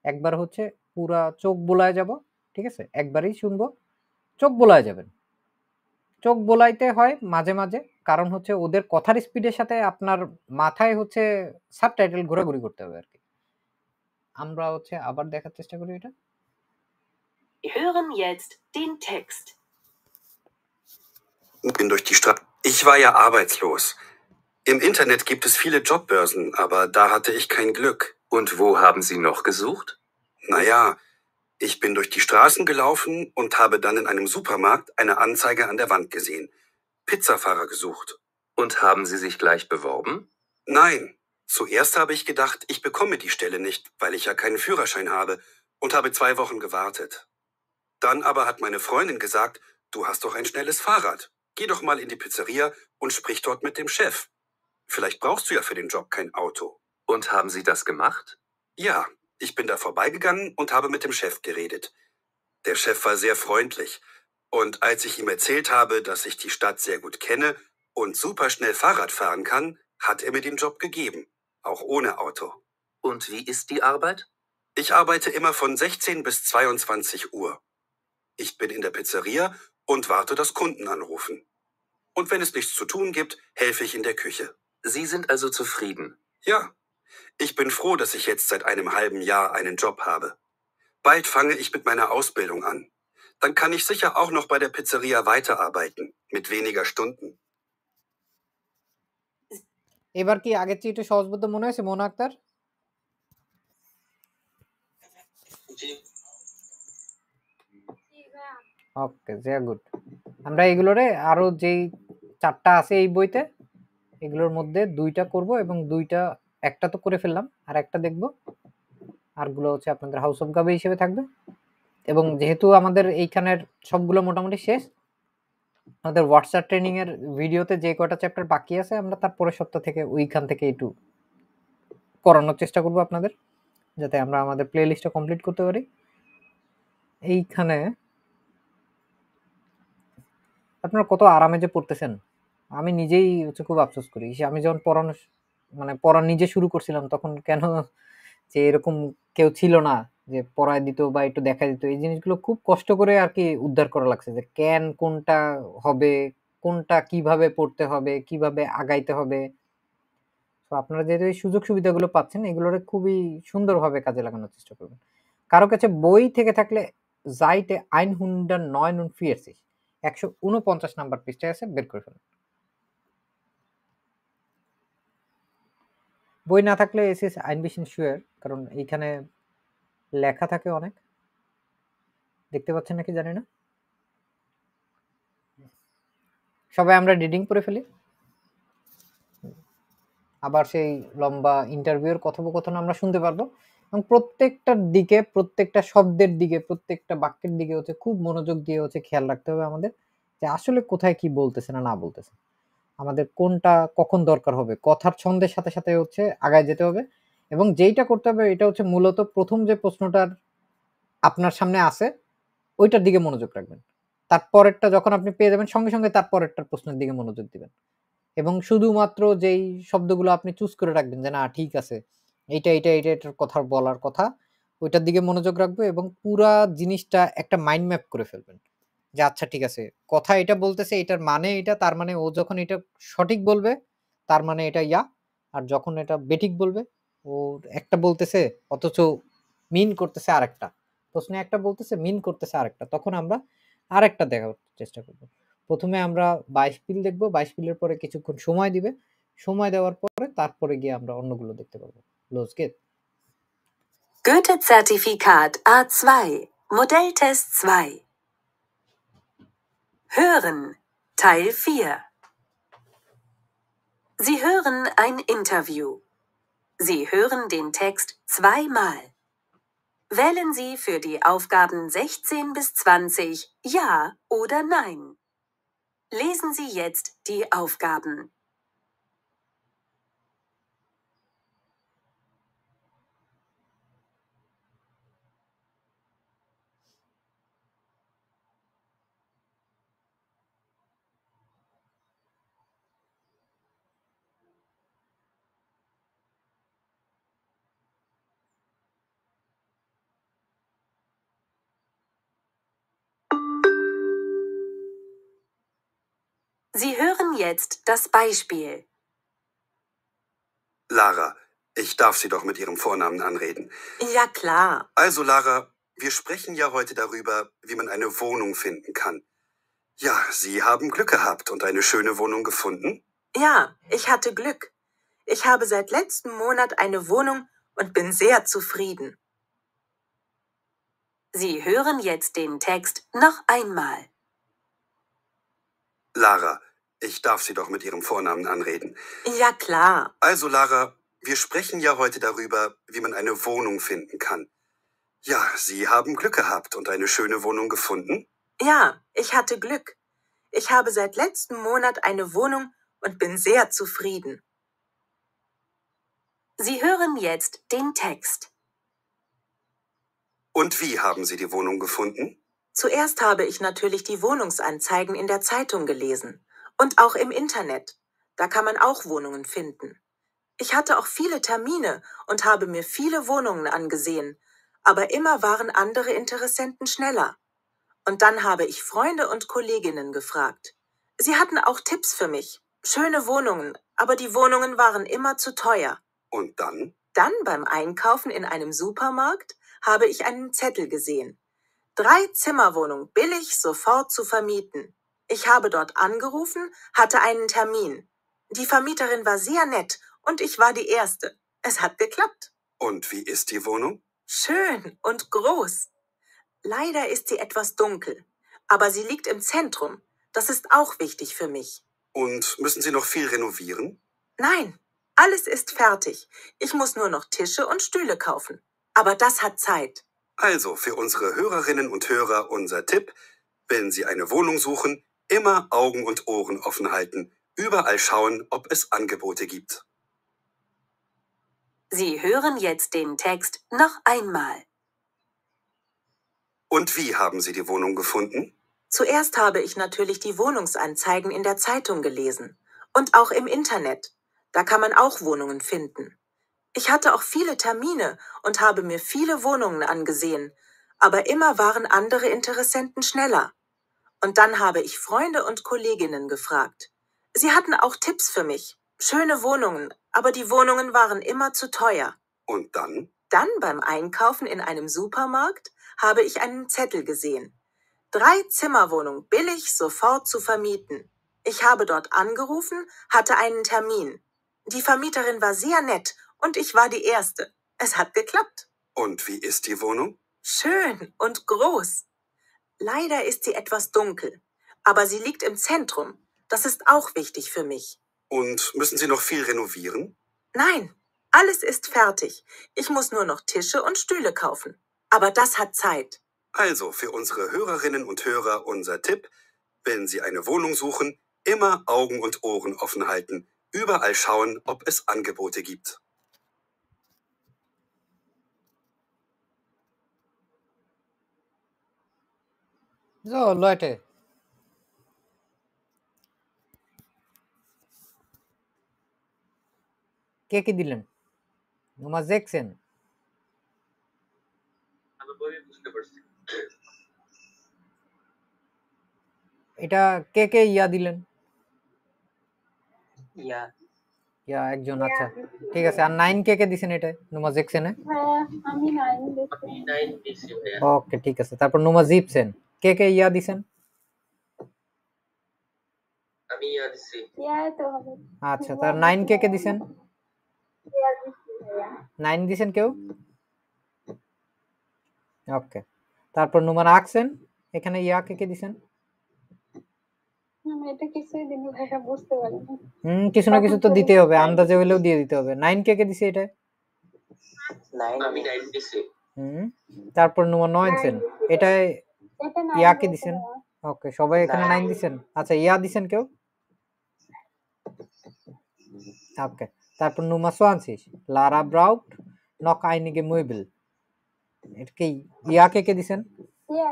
একবার হচ্ছে পুরা চোখ বোলায় যাব, ঠিক আছে? একবারই শুনবো, চোখ বোলায় যাবেন। চোখ বোলাইতে হয় মাঝে মাঝে, কারণ হচ্ছে ওদের কথার স্পিডের সাথে আপনার মাথায় হচ্ছে সাবটাইটেল ঘোরাঘুরি করতে হবে আর কি। আমরা হচ্ছে আবার দেখার চেষ্টা করি এটা। Hören jetzt den Text. Bin durch die Straße. Ich war ja arbeitslos. Im Internet gibt es viele Jobbörsen, aber da hatte ich kein Glück. Und wo haben Sie noch gesucht? Naja, ich bin durch die Straßen gelaufen und habe dann in einem Supermarkt eine Anzeige an der Wand gesehen. Pizzafahrer gesucht. Und haben Sie sich gleich beworben? Nein, zuerst habe ich gedacht, ich bekomme die Stelle nicht, weil ich ja keinen Führerschein habe und habe 2 Wochen gewartet. Dann aber hat meine Freundin gesagt, du hast doch ein schnelles Fahrrad. Geh doch mal in die Pizzeria und sprich dort mit dem Chef. Vielleicht brauchst du ja für den Job kein Auto. Und haben Sie das gemacht? Ja, ich bin da vorbeigegangen und habe mit dem Chef geredet. Der Chef war sehr freundlich. Und als ich ihm erzählt habe, dass ich die Stadt sehr gut kenne und super schnell Fahrrad fahren kann, hat er mir den Job gegeben. Auch ohne Auto. Und wie ist die Arbeit? Ich arbeite immer von 16 bis 22 Uhr. Ich bin in der Pizzeria und warte, dass Kunden anrufen. Und wenn es nichts zu tun gibt, helfe ich in der Küche. Sie sind also zufrieden. Ja, ich bin froh, dass ich jetzt seit einem halben Jahr einen Job habe. Bald fange ich mit meiner Ausbildung an. Dann kann ich sicher auch noch bei der Pizzeria weiterarbeiten, mit weniger Stunden. এবার কি আগের চেয়ে একটু সহজবোধ্য মনে হয়েছে মোনা আক্তার? জি ওকে, very good. আমরা এগুলোরে আরো যেই 4টা আছে এই বইতে, এগুলোর মধ্যে 2টা করব এবং 2টা, একটা তো করে ফেললাম আর একটা দেখব, আরগুলো হচ্ছে আপনাদের হাউস অফ গাবে হিসেবে থাকবে। এবং যেহেতু আমাদের এইখানের সবগুলো মোটামুটি শেষ, আমাদের হোয়াটসঅ্যাপ ট্রেনিং এর ভিডিওতে যে কয়টা চ্যাপ্টার বাকি আছে আমরা তার পরের সপ্তাহ থেকে ওইখান থেকে একটু করানোর চেষ্টা করব আপনাদের, যাতে আমরা আমাদের প্লে লিস্টটা কমপ্লিট করতে পারি। এইখানে আপনারা কত আরামে যে পড়তেছেন, আমি নিজেই হচ্ছে খুব আফসোস করি। আমি যখন পড়া নিজে শুরু করছিলাম, তখন কেন যে এরকম কেউ ছিল না যে পড়ায় দিত বা একটু দেখা দিত, এই জিনিসগুলো খুব কষ্ট করে আর কি উদ্ধার করা লাগছে, যে কোনটা হবে, কোনটা কিভাবে পড়তে হবে, কিভাবে আগাইতে হবে। তো আপনারা যেহেতু এই সুযোগ সুবিধাগুলো পাচ্ছেন, এগুলোরে খুবই সুন্দরভাবে কাজে লাগানোর চেষ্টা করবেন। কারো কাছে বই থেকে থাকলে Seite 149 149 নাম্বার পৃষ্ঠায় আছে, বের করে ফেলুন। বই না থাকলে es ist ein bisschen schwer, কারণ এইখানে লেখা থাকে অনেক। দেখতে পাচ্ছেন নাকি জানি না। সবাই আমরা রিডিং পড়ে ফেলি, আবার সেই লম্বা ইন্টারভিউর কথোপকথন আমরা শুনতে পারবো, এবং প্রত্যেকটার দিকে, প্রত্যেকটা শব্দের দিকে, প্রত্যেকটা বাক্যের দিকে হচ্ছে খুব মনোযোগ দিয়ে হচ্ছে খেয়াল রাখতে হবে আমাদের, যে আসলে কোথায় কি বলতেছে না বলতেছে, আমাদের কোনটা কখন দরকার হবে। কথার ছন্দের সাথে সাথে হচ্ছে আগায় যেতে হবে, এবং যেইটা করতে হবে এটা হচ্ছে মূলত প্রথম যে প্রশ্নটার আপনার সামনে আছে ওইটার দিকে মনোযোগ রাখবেন। তারপরেরটা যখন আপনি পেয়ে যাবেন, সঙ্গে সঙ্গে তারপরেরটার প্রশ্নের দিকে মনোযোগ দিবেন, এবং শুধুমাত্র যেই শব্দগুলো আপনি চুজ করে রাখবেন যে না ঠিক আছে এটার কথা বলার কথা, ওইটার দিকে মনোযোগ রাখবে, এবং পুরা জিনিসটা একটা মাইন্ড ম্যাপ করে ফেলবেন যে আচ্ছা ঠিক আছে, কথা এটা বলতেছে, এটার মানে এটা, তার মানে ও যখন এটা সঠিক বলবে তার মানে এটা ইয়া, আর যখন এটা বেঠিক বলবে, ও একটা বলতেছে অথচ মিন করতেছে আরেকটা, প্রশ্নে একটা বলতেছে মিন করতেছে আরেকটা, তখন আমরা আরেকটা দেখার চেষ্টা করব। প্রথমে আমরা 22 পিল দেখব, 22 পিলের পরে কিছুক্ষণ সময় দিবে, সময় দেওয়ার পরে তারপরে গিয়ে আমরা অন্যগুলো দেখতে পারবো। Los geht's. Goethe-Zertifikat A2, Modelltest 2. Hören, Teil 4. Sie hören ein Interview. Sie hören den Text 2-mal. Wählen Sie für die Aufgaben 16 bis 20 Ja oder Nein. Lesen Sie jetzt die Aufgaben. Sie hören jetzt das Beispiel. Lara, ich darf Sie doch mit Ihrem Vornamen anreden. Ja, klar. Also, Lara, wir sprechen ja heute darüber, wie man eine Wohnung finden kann. Ja, Sie haben Glück gehabt und eine schöne Wohnung gefunden? Ja, ich hatte Glück. Ich habe seit letztem Monat eine Wohnung und bin sehr zufrieden. Sie hören jetzt den Text noch einmal. Lara, ich darf Sie doch mit Ihrem Vornamen anreden. Ja, klar. Also, Lara, wir sprechen ja heute darüber, wie man eine Wohnung finden kann. Ja, Sie haben Glück gehabt und eine schöne Wohnung gefunden? Ja, ich hatte Glück. Ich habe seit letztem Monat eine Wohnung und bin sehr zufrieden. Sie hören jetzt den Text. Und wie haben Sie die Wohnung gefunden? Zuerst habe ich natürlich die Wohnungsanzeigen in der Zeitung gelesen und auch im Internet. Da kann man auch Wohnungen finden. Ich hatte auch viele Termine und habe mir viele Wohnungen angesehen, aber immer waren andere Interessenten schneller. Und dann habe ich Freunde und Kolleginnen gefragt. Sie hatten auch Tipps für mich. Schöne Wohnungen, aber die Wohnungen waren immer zu teuer. Und dann? Dann beim Einkaufen in einem Supermarkt habe ich einen Zettel gesehen. 3-Zimmerwohnung billig sofort zu vermieten. Ich habe dort angerufen, hatte einen Termin. Die Vermieterin war sehr nett und ich war die Erste. Es hat geklappt. Und wie ist die Wohnung? Schön und groß. Leider ist sie etwas dunkel, aber sie liegt im Zentrum. Das ist auch wichtig für mich. Und müssen Sie noch viel renovieren? Nein, alles ist fertig. Ich muss nur noch Tische und Stühle kaufen. Aber das hat Zeit. Also für unsere Hörerinnen und Hörer unser Tipp: Wenn Sie eine Wohnung suchen, immer Augen und Ohren offen halten. Überall schauen, ob es Angebote gibt. Sie hören jetzt den Text noch einmal. Und wie haben Sie die Wohnung gefunden? Zuerst habe ich natürlich die Wohnungsanzeigen in der Zeitung gelesen und auch im Internet. Da kann man auch Wohnungen finden. Ich hatte auch viele Termine und habe mir viele Wohnungen angesehen, aber immer waren andere Interessenten schneller. Und dann habe ich Freunde und Kolleginnen gefragt. Sie hatten auch Tipps für mich. Schöne Wohnungen, aber die Wohnungen waren immer zu teuer. Und dann? Dann beim Einkaufen in einem Supermarkt habe ich einen Zettel gesehen. 3-Zimmerwohnung billig sofort zu vermieten. Ich habe dort angerufen, hatte einen Termin. Die Vermieterin war sehr nett und ich war die Erste. Es hat geklappt. Und wie ist die Wohnung? Schön und groß. Leider ist sie etwas dunkel, aber sie liegt im Zentrum. Das ist auch wichtig für mich. Und müssen Sie noch viel renovieren? Nein, alles ist fertig. Ich muss nur noch Tische und Stühle kaufen. Aber das hat Zeit. Also für unsere Hörerinnen und Hörer unser Tipp: Wenn Sie eine Wohnung suchen, immer Augen und Ohren offen halten. Überall schauen, ob es Angebote gibt. So, Leute. কে কি দিলেন? Nummer 16. আমি বই বুঝতে পারছি। এটা কে কে ইয়া দিলেন? ইয়া ইয়া একজন, আচ্ছা ঠিক আছে। আর 9 কে কে দিছেন এটা Nummer 16 এ? হ্যাঁ আমি 9 দেখছি। আমি 9 দিছি ভাইয়া। ওকে ঠিক আছে। তারপর Nummer 17 কে কে ইয়া দিছেন? আমি ইয়া দিছি। ইয়াই তো হবে। আচ্ছা, তার 9 কে কে দিছেন? ইয়া দিছি ভাইয়া। 9 দিছেন কেউ? ওকে। তারপর Nummer 18 এখানে ইয়া কে কে দিছেন? আমি এটা কিছুই দিনই ভাইয়া বুঝতে পারিনি। কিছু না কিছু তো দিতে হবে, আন্দাজে হলেও দিয়ে দিতে হবে। 9 কে কে দিছে এটা? 9 আমি 9 দিছি। তারপর Nummer 19 এটা এটা না ইয়া কে দিছেন? ওকে, সবাই এখানে 9 দিছেন। আচ্ছা, ইয়া দিছেন কেউ? ওকে। তারপর Nummer 20 Lara braucht noch einige Möbel। এটা কি ইয়া কে কে দিছেন? ইয়া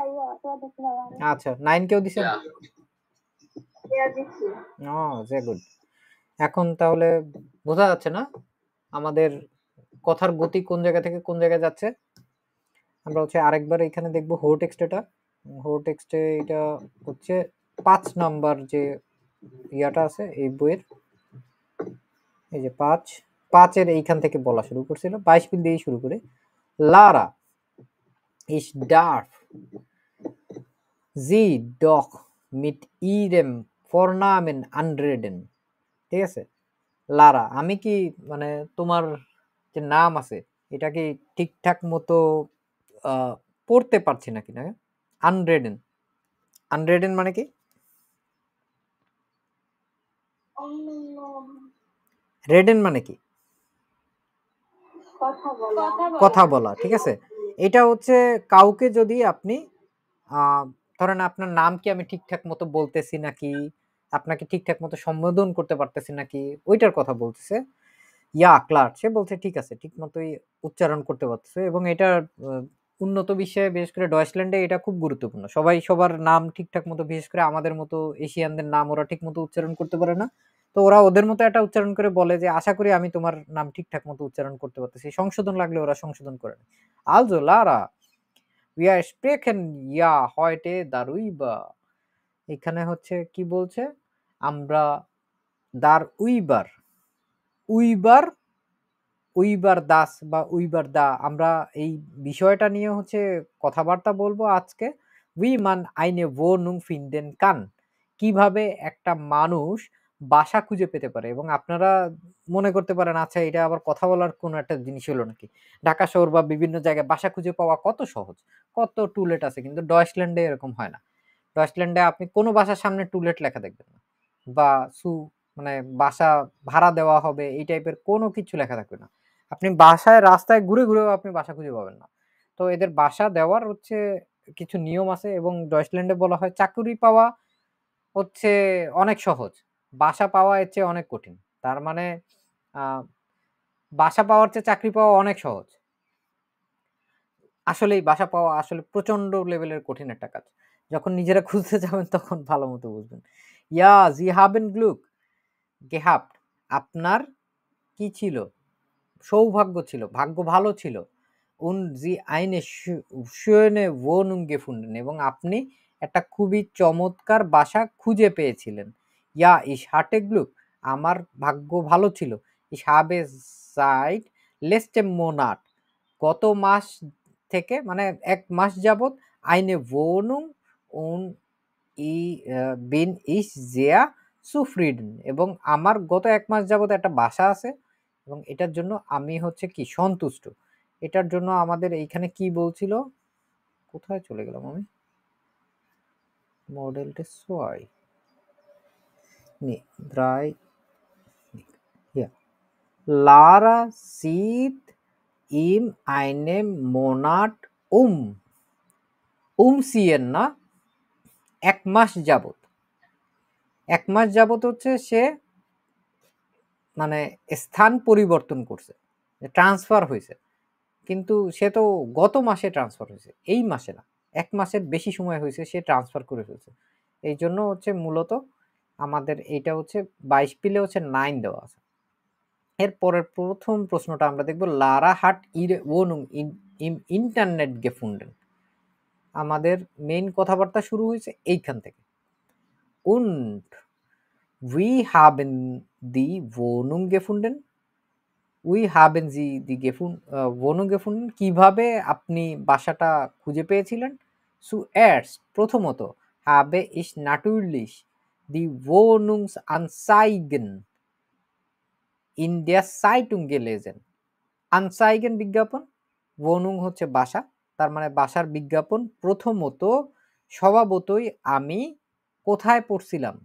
দিছি ভাইয়া। আচ্ছা, 9 কেউ দিছেন? ইয়া দিছি। যে গুড। এখন তাহলে বোঝা যাচ্ছে না আমাদের কথার গতি কোন জায়গা থেকে কোন জায়গায় যাচ্ছে। আমরা হচ্ছে আরেকবার এখানে দেখবো হো টেক্সট। এটা হো টেক্সটে এটা হচ্ছে 5 নাম্বার যে ইয়াটা আছে এই বইয়ের, এই যে 5 এইখান থেকে বলা শুরু করছিল, 22 বিল দিয়েই শুরু করে। লারা ইস ডার্ফ জি ডক মিট ইরেম ফরনামেন আনরেডেন। ঠিক আছে, লারা আমি কি মানে তোমার যে নাম আছে এটা কি ঠিকঠাক মতো পড়তে পারছি নাকি না? আনরেডেন, আনরেডেন মানে কি? রেডেন মানে কি? কথা বলা। ঠিক আছে, এটা হচ্ছে কাউকে যদি আপনি ধরেন আপনার নাম কি আমি ঠিকঠাক মতো বলতেছি নাকি, আপনাকে ঠিকঠাক মতো সম্বোধন করতে পারতেছি নাকি, ওইটার কথা বলতেছে। ইয়া ক্লার্ক সে বলছে ঠিক আছে, ঠিক মতোই উচ্চারণ করতে পারতেছে। এবং এটা উন্নত বিশ্বে বিশেষ করে ডয়েচল্যান্ডে এটা খুব গুরুত্বপূর্ণ। সবাই সবার নাম ঠিকঠাক মতো, বিশেষ করে আমাদের মতো এশিয়ানদের নাম ওরা ঠিক মতো উচ্চারণ করতে পারে না। তো ওরা ওদের মতো একটা উচ্চারণ করে বলে যে আশা করি আমি তোমার নাম ঠিকঠাক মতো উচ্চারণ করতে পারতেছি। সংশোধন লাগলে ওরা সংশোধন করে নেয়। আলজো লারা wir sprechen ja heute darüber। এখানে হচ্ছে কি বলছে, আমরা দার উইবার উইবার উইবার দাস বা উইবার দা, আমরা এই বিষয়টা নিয়ে হচ্ছে কথাবার্তা বলবো আজকে। উই মান আইনে wohnung finden kann, কিভাবে একটা মানুষ বাসা খুঁজে পেতে পারে। এবং আপনারা মনে করতে পারেন আচ্ছা এটা আবার কথা বলার কোনো একটা জিনিস হলো নাকি, ঢাকা শহর বা বিভিন্ন জায়গায় বাসা খুঁজে পাওয়া কত সহজ, কত টুলেট আছে, কিন্তু ডয়েচল্যান্ডে এরকম হয় না। ডয়েচল্যান্ডে আপনি কোনো বাসার সামনে টুলেট লেখা দেখবেন না, বা মানে বাসা ভাড়া দেওয়া হবে এই টাইপের কোনো কিছু লেখা থাকবে না। আপনি বাসায় রাস্তায় ঘুরে ঘুরেও আপনি বাসা খুঁজে পাবেন না। তো এদের বাসা দেওয়ার হচ্ছে কিছু নিয়ম আছে। এবং ডয়েচল্যান্ডে বলা হয় চাকুরি পাওয়া হচ্ছে অনেক সহজ, বাসা পাওয়া এর চেয়ে অনেক কঠিন। তার মানে বাসা পাওয়ার চেয়ে চাকরি পাওয়া অনেক সহজ। আসলেই বাসা পাওয়া আসলে প্রচন্ড লেভেলের কঠিন একটা কাজ। যখন নিজেরা খুঁজতে যাবেন তখন ভালো মতো বুঝবেন। ইয়া জি হাবেন গ্লুক গেহাপ্ট, আপনার কি ছিল, সৌভাগ্য ছিল, ভাগ্য ভালো ছিল। উন জি আইনে schöne Wohnung gefunden, এবং আপনি একটা খুবই চমৎকার বাসা খুঁজে পেয়েছিলেন। ইয়া ich hatte Glück, আমার ভাগ্য ভালো ছিল। ich habe seit letztem Monat, গত মাস থেকে মানে 1 মাস যাবত eine Wohnung und bin ich sehr zufrieden, এবং আমার গত 1 মাস যাবত একটা বাসা আছে এবং এটার জন্য আমি হচ্ছে কি সন্তুষ্ট। এটার জন্য আমাদের এইখানে কি বলছিল? কোথায় চলে গেলাম আমি? মডেলটা সয় নি 3 hier. Lara sieht in einem Monat umziehen না, 1 মাস যাবত। 1 মাস যাবত হচ্ছে সে মানে স্থান পরিবর্তন করছে, ট্রান্সফার হইছে। কিন্তু সে তো গত মাসে ট্রান্সফার হয়েছে, এই মাসে না। 1 মাসের বেশি সময় হয়েছে সে ট্রান্সফার করে ফেলছে। এই জন্য হচ্ছে মূলত আমাদের এইটা হচ্ছে 22 পিলে হচ্ছে 9 দেওয়া আছে। এরপরের প্রথম প্রশ্নটা আমরা দেখব, লারা হাট ihre Wohnung im Internet gefunden। আমাদের মেইন কথাবার্তা শুরু হয়েছে এইখান থেকে। Und wie haben die Wohnung gefunden? উই হাবেন জি দি wohnung gefunden, কিভাবে আপনি বাসাটা খুঁজে পেয়েছিলেন? zuerst, প্রথমত, habe ich natürlich die Wohnungsanzeigen in der Zeitung gelesen। Anzeigen বিজ্ঞাপন, wohnung হচ্ছে বাসা, তার মানে বাসার বিজ্ঞাপন প্রথমত স্বভাবতই আমি কোথায় পড়ছিলাম?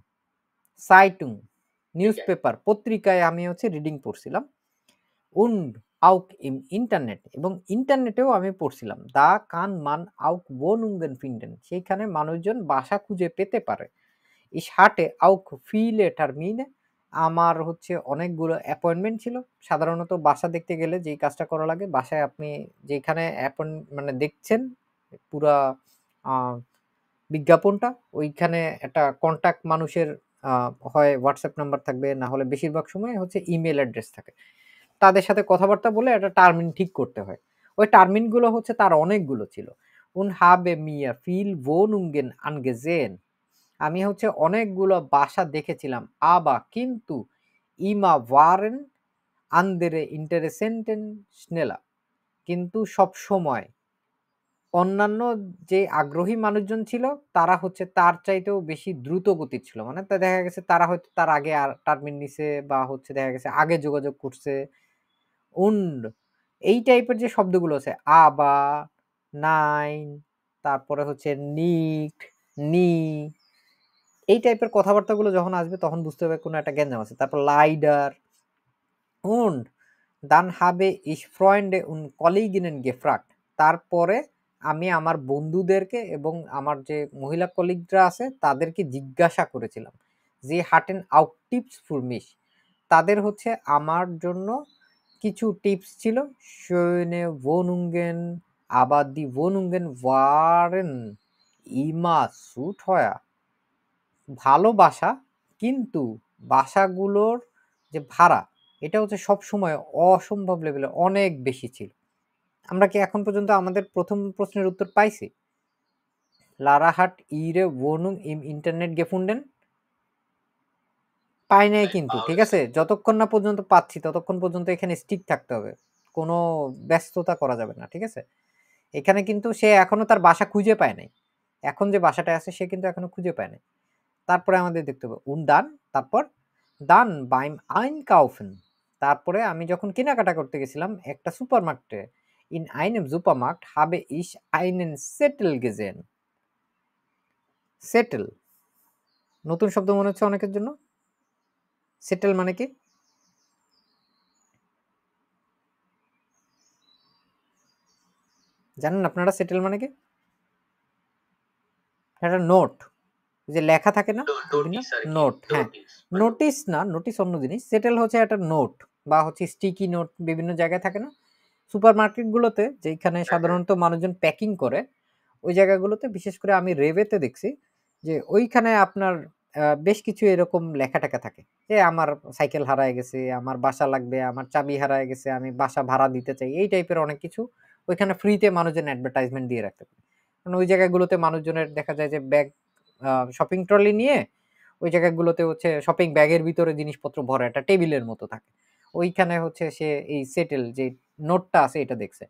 Zeitung, নিউজপেপার, পত্রিকায় আমি হচ্ছে রিডিং পড়ছিলাম। und auch im Internet, এবং ইন্টারনেটেও আমি পড়ছিলাম। da kann man auch Wohnungen finden, সেইখানে মানুষজন বাসা খুঁজে পেতে পারে। ich hatte auch viele Termine, আমার হচ্ছে অনেকগুলো অ্যাপয়েন্টমেন্ট ছিল। সাধারণত বাসা দেখতে গেলে যেই কাজটা করা লাগে, বাসায় আপনি যেখানে মানে দেখছেন পুরা বিজ্ঞাপনটা, ওইখানে একটা কন্টাক্ট মানুষের হয় হোয়াটসঅ্যাপ নাম্বার থাকবে, না হলে বেশিরভাগ সময় হচ্ছে ইমেল অ্যাড্রেস থাকে। তাদের সাথে কথাবার্তা বলে একটা টার্মিন ঠিক করতে হয়। ওই টার্মিনগুলো হচ্ছে তার অনেকগুলো ছিল। und habe mir viel Wohnungen angesehen, আমি হচ্ছে অনেকগুলো বাসা দেখেছিলাম, আবা কিন্তু ইমা ওয়ারেন আন্দেরে ইন্টারেসেন্টেন স্নেলা, কিন্তু সবসময় অন্যান্য যে আগ্রহী মানুষজন ছিল তারা হচ্ছে তার চাইতেও বেশি দ্রুত গতির ছিল। মানে তা দেখা গেছে তারা হয়তো তার আগে আর টার্মিন নিছে বা হচ্ছে দেখা গেছে আগে যোগাযোগ করছে। und এই টাইপের যে শব্দগুলো আছে আবা, নাইন, তারপরে হচ্ছে নিট, নি, এই টাইপের কথাবার্তাগুলো যখন আসবে তখন বুঝতে হবে কোনো একটা গ্যাঞ্জাম আছে। তারপর lidar und dann habe ich Freunde und Kolleginnen gefragt, তারপরে আমি আমার বন্ধুদেরকে এবং আমার যে মহিলা কলিগরা আছে তাদেরকে জিজ্ঞাসা করেছিলাম। Sie hatten auch Tipps für mich, তাদের হচ্ছে আমার জন্য কিছু টিপস ছিল। Schöne Wohnungen, aber die Wohnungen waren immer zu teuer, ভালো বাসা কিন্তু বাসাগুলোর যে ভাড়া এটা হচ্ছে সবসময় অসম্ভব লেভেলে অনেক বেশি ছিল। আমরা কি এখন পর্যন্ত আমাদের প্রথম প্রশ্নের উত্তর পাইছি? লারা হাট ইরে wohnung im Internet gefunden? পাই নাই কিন্তু, ঠিক আছে? যতক্ষণ না পর্যন্ত পাচ্ছি ততক্ষণ পর্যন্ত এখানে স্টিক থাকতে হবে। কোনো ব্যস্ততা করা যাবে না, ঠিক আছে? এখানে কিন্তু সে এখনো তার বাসা খুঁজে পায় নাই। এখন যে বাসাটায় আছে সে কিন্তু এখনো খুঁজে পায় নাই। তারপরে আমাদের দেখতে হবে und তারপর dann beim Einkaufen, তারপরে আমি যখন কেনাকাটা করতে গেছিলাম একটা সুপারমার্কেটে, in einem Supermarkt habe ich einen Zettel gesehen. Zettel নতুন শব্দ মনে হচ্ছে অনেকের জন্য। সেটেল মানে কি? জানেন আপনারা সেটেল মানে কি? একটা নোট, যে লেখা থাকে না নোট। হ্যাঁ, নোটিস না, নোটিস অন্য জিনিস। সেটেল হচ্ছে একটা নোট বা হচ্ছে স্টিকি নোট বিভিন্ন জায়গায় থাকে না সুপার মার্কেটগুলোতে, যেখানে সাধারণত মানুষজন প্যাকিং করে ওই জায়গাগুলোতে। বিশেষ করে আমি রেভেতে দেখছি যে ওইখানে আপনার বেশ কিছু এরকম লেখা টাকা থাকে যে আমার সাইকেল হারায় গেছে, আমার বাসা লাগবে, আমার চাবি হারায় গেছে, আমি বাসা ভাড়া দিতে চাই, এই টাইপের অনেক কিছু ওইখানে ফ্রিতে মানুষজন অ্যাডভার্টাইজমেন্ট দিয়ে রাখতে পারে। কারণ ওই জায়গাগুলোতে মানুষজনের দেখা যায় যে ব্যাগ শপিং ট্রলি নিয়ে ওই জায়গাগুলোতে হচ্ছে শপিং ব্যাগের ভিতরে জিনিসপত্র ভরা একটা টেবিলের মতো থাকে। ওইখানে হচ্ছে সে এই সেটেল যে নোটটা আছে এটা দেখছে।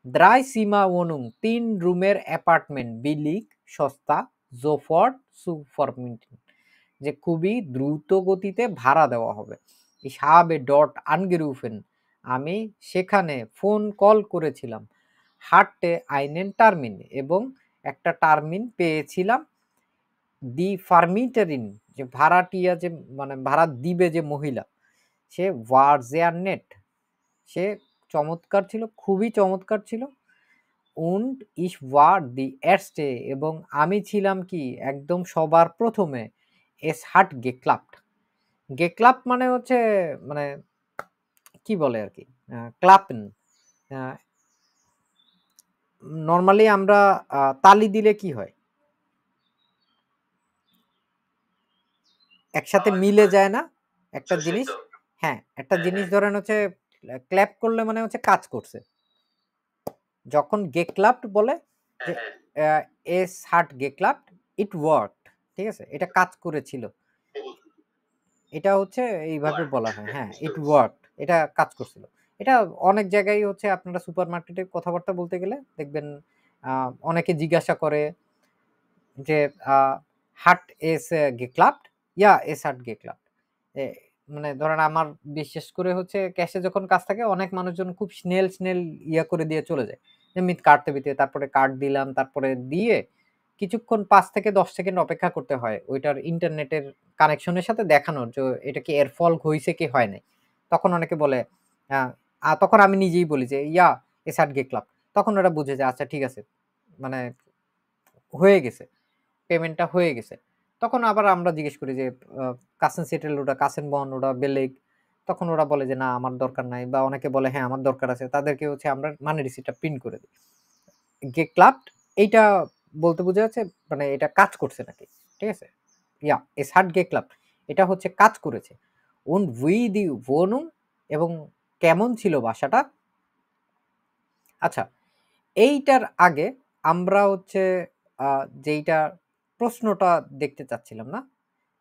Drei Zimmer Wohnung, 3 রুমের অ্যাপার্টমেন্ট, বিলিগ সস্তা, sofort zu vermieten, যে খুবই দ্রুত গতিতে ভাড়া দেওয়া হবে। Ich habe dort angerufen, আমি সেখানে ফোন কল করেছিলাম। hatte einen Termin, এবং একটা টার্মিন পেয়েছিলাম। দি ফার্মিটারিন, যে ভাড়াটিয়া, যে মানে ভাড়া দিবে যে মহিলা, সে war sehr nett, সে চমৎকার ছিল, খুবই চমৎকার ছিল। und ich war die erste, এবং আমি ছিলাম কি একদম সবার প্রথমে। es hat geklappt, geklappt মানে হচ্ছে মানে কি বলে আর কি, ক্লাপেন। নর্মালি আমরা তালি দিলে কি হয়? একসাথে মিলে যায় না একটা জিনিস? হ্যাঁ, একটা জিনিস ধরেন হচ্ছে ক্ল্যাপ করলে মানে হচ্ছে কাজ করছে। যখন geklappt বলে যে es hat geklappt, it worked, ঠিক আছে? এটা কাজ করেছিল। এটা হচ্ছে এইভাবে বলা হয়। হ্যাঁ, it worked, এটা কাজ করছিল। এটা অনেক জায়গায় হচ্ছে আপনারা সুপারমার্কেটে কথাবার্তা বলতে গেলে দেখবেন অনেকে জিজ্ঞাসা করে যে hat es geklappt? Ja, es hat geklappt. মানে ধরেন আমার বিশেষ করে হচ্ছে ক্যাশে যখন কাজ থাকে অনেক মানুষজন খুব স্নেল ইয়া করে দিয়ে চলে যায়। যেমনি কার্ড দিতে, তারপরে কার্ড দিলাম, তারপরে দিয়ে কিছুক্ষণ ৫ থেকে ১০ সেকেন্ড অপেক্ষা করতে হয় ওইটার ইন্টারনেটের কানেকশনের সাথে দেখানোর যে এটা কি এর ফল হইছে কি হয় নাই। তখন অনেকে বলে তখন আমি নিজেই বলি যে ইয়া es hat geklappt, তখন ওরা বুঝে যে আচ্ছা ঠিক আছে, মানে হয়ে গেছে, পেমেন্টটা হয়ে গেছে। তখন আবার আমরা জিজ্ঞেস করি যে কাসেন সেটেল ওটা কাসেন বন্ড ওটা বেলেগ। তখন ওরা বলে যে না আমার দরকার নাই, বা অনেকে বলে হ্যাঁ আমার দরকার আছে। তাদেরকে হচ্ছে আমরা মানি রিসিটটা প্রিন্ট করে দিই। geklappt এইটা বলতে বোঝা যাচ্ছে মানে এটা কাজ করছে নাকি, ঠিক আছে? ইয়া, es hat geklappt, এটা হচ্ছে কাজ করেছে। und wie die Wohnung, এবং কেমন ছিল বাসাটা? আচ্ছা, এইটার আগে আমরা হচ্ছে যেইটা প্রশ্নটা দেখতে চাচ্ছিলাম না,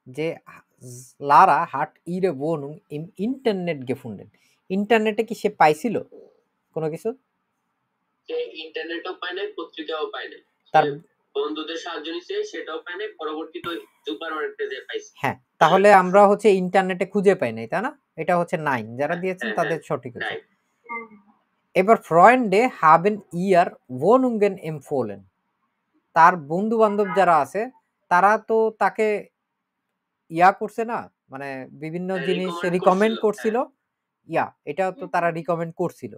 যে লারা হাট ইরে wohnung im Internet gefunden, ইন্টারনেটে কি সে পাইছিল কোনো কিছু? সে ইন্টারনেটও পায় নাই, পত্রিকাও পায় নাই, তার বন্ধুদের সাহায্য নিছে, সেটাও পায় নাই, পরবর্তীতে সুপার মার্কেটে যে পাইছে। হ্যাঁ, তাহলে আমরা হচ্ছে ইন্টারনেটে খুঁজে পাই নাই, তাই না? এটা হচ্ছে 9, যারা দিয়েছেন তাদের সঠিক হয়েছে। এবার ফ্রয়েন্ডে হাবেন ইয়ার wohnungen empfohlen, তার বন্ধু বান্ধব যারা আছে তারা তো তাকে ইয়া করছে না, মানে বিভিন্ন জিনিস রিকমেন্ড করছিল। ইয়া, এটা তো তারা রিকমেন্ড করছিল।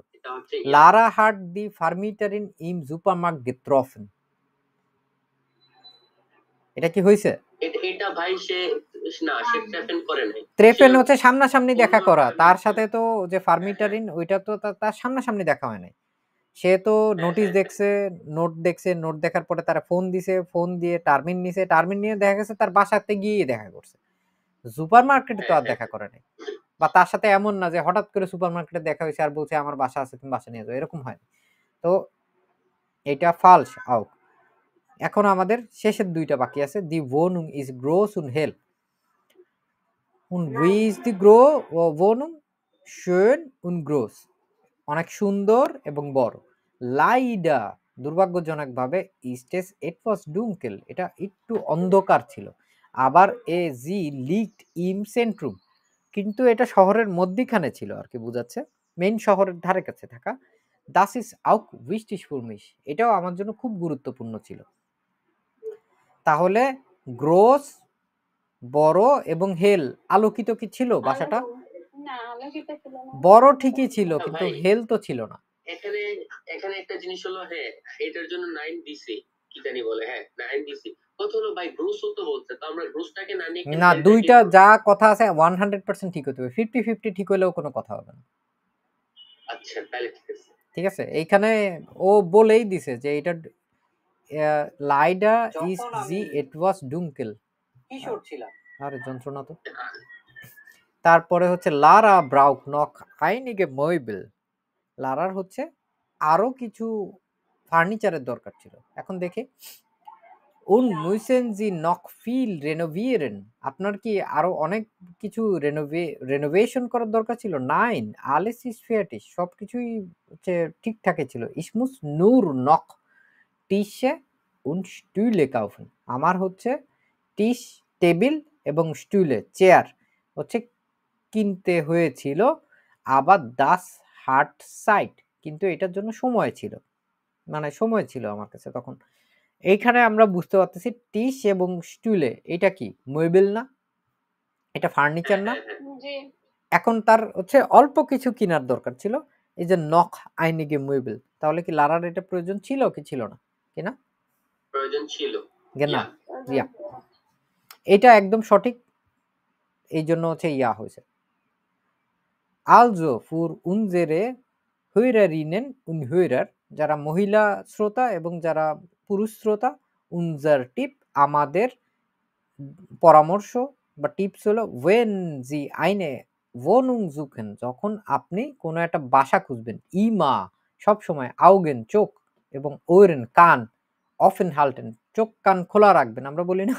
লারা হাট দি ফার্মিটারিন ইম সুপারমার্কেট গেট্রফেন, এটা কি হইছে? এটা ভাই সে না, সে ট্রেফেন করে নাই। ট্রেফেন হচ্ছে সামনাসামনি দেখা করা, তার সাথে তো যে ফার্মিটারিন ওইটা তো তার সামনাসামনি দেখা হয় নাই। সে তো নোটিশ দেখছে, নোট দেখার পরে তারা ফোন দিছে, ফোন দিয়ে টার্মিন নিছে, টার্মিন নিয়ে দেখা গেছে তার বাসাতে গিয়ে দেখা করছে। সুপার মার্কেটে তো আর দেখা করে নাই, বা তার সাথে এমন না যে হঠাৎ করে সুপার মার্কেটে দেখা হয়েছে আর বলছে আমার বাসা আছে, তুমি বাসা নিয়ে যাও, এরকম হয়। তো এটা ফালস আউট। এখন আমাদের শেষের দুইটা বাকি আছে। দি wohnung is groß und hell, und wie ist die wohnung? schön und groß, অনেক সুন্দর এবং বড়। লাইডা, দুর্ভাগ্যজনকভাবে, ইস্টেস ইট ওয়াজ ডুঙ্কেল, এটা একটু অন্ধকার ছিল। আবার এ জি লিকড ইম সেন্ট্রুম, কিন্তু এটা শহরের মধ্যিখানে ছিল আর কি, বোঝাচ্ছে মেইন শহরের ধারে কাছে থাকা। দাস ইজ আউক উইস্টিশ ফুরমিশ, এটাও আমার জন্য খুব গুরুত্বপূর্ণ ছিল। তাহলে গ্রোস বড় এবং হেল আলোকিত কি ছিল বাসাটা? না, আলোকিত ছিল না। বড় ঠিকই ছিল, কিন্তু হেল তো ছিল না। এখানে একটা জিনিস হলো, হ্যাঁ এটার জন্য 9 দিছি, কি জানি বলে, হ্যাঁ 9 দিছি। কত হলো ভাই, গ্রুসও তো বলছে, তো আমরা গ্রুসটাকে না নিয়ে না, দুইটা যা কথা আছে 100% ঠিক হতে হবে, 50-50 ঠিক হলেও কোনো কথা হবে না। আচ্ছা তাহলে ঠিক আছে, ঠিক আছে, এইখানে ও বলেই দিছে যে এটা লাইডা ইজ জি ইট ওয়াজ ডুঙ্কেল, কিশোর ছিলাম, আরে যন্ত্রণা তো। তারপরে হচ্ছে লারা ব্রাউক নক আইনিগে মইবেল, লারার হচ্ছে আরো কিছু ফার্নিচারের দরকার ছিল। এখন দেখে উন মুইসেন জি নক ফিল রেনোভিয়েরেন, আপনার কি আরো অনেক কিছু রেনোভেশন করার দরকার ছিল? নাইন আলেস ইস ফেয়াটিস, সবকিছুই হচ্ছে ঠিকঠাকই ছিল। ইসমুস নূর নক টিসে উন স্টুলে কাউফেন, আমার হচ্ছে টিস টেবিল এবং স্টুলে চেয়ার হচ্ছে কিনতে হয়েছিল। আবার দাস হার্ট সাইট, কিন্তু এটার জন্য সময় ছিল, মানে সময় ছিল আমার কাছে তখন। এইখানে আমরা বুঝতে পারতেছি টিস এবং স্টুলে এটা কি মেবেল না, এটা ফার্নিচার না। এখন তার হচ্ছে অল্প কিছু কেনার দরকার ছিল, এই যে নখ আইনিগে মেবেল, তাহলে কি লারার এটা প্রয়োজন ছিল কি ছিল না? কিনা প্রয়োজন ছিল না, ইয়া, এটা একদম সঠিক, এই জন্য হচ্ছে ইয়া হয়েছে। আলজো ফুর উনজেরে হইরারিনেন উন হইরার, যারা মহিলা শ্রোতা এবং যারা পুরুষ শ্রোতা, উনজার টিপ, আমাদের পরামর্শ বা টিপস হলো, ওয়েন জি আইনে wohnung suchen, যখন আপনি কোনো একটা বাসা খুঁজবেন, ইমা সব সময়, আউগেন চোখ এবং ওরেন কান, অফেন হাল্টেন চোখ কান খোলা রাখবেন, আমরা বলি না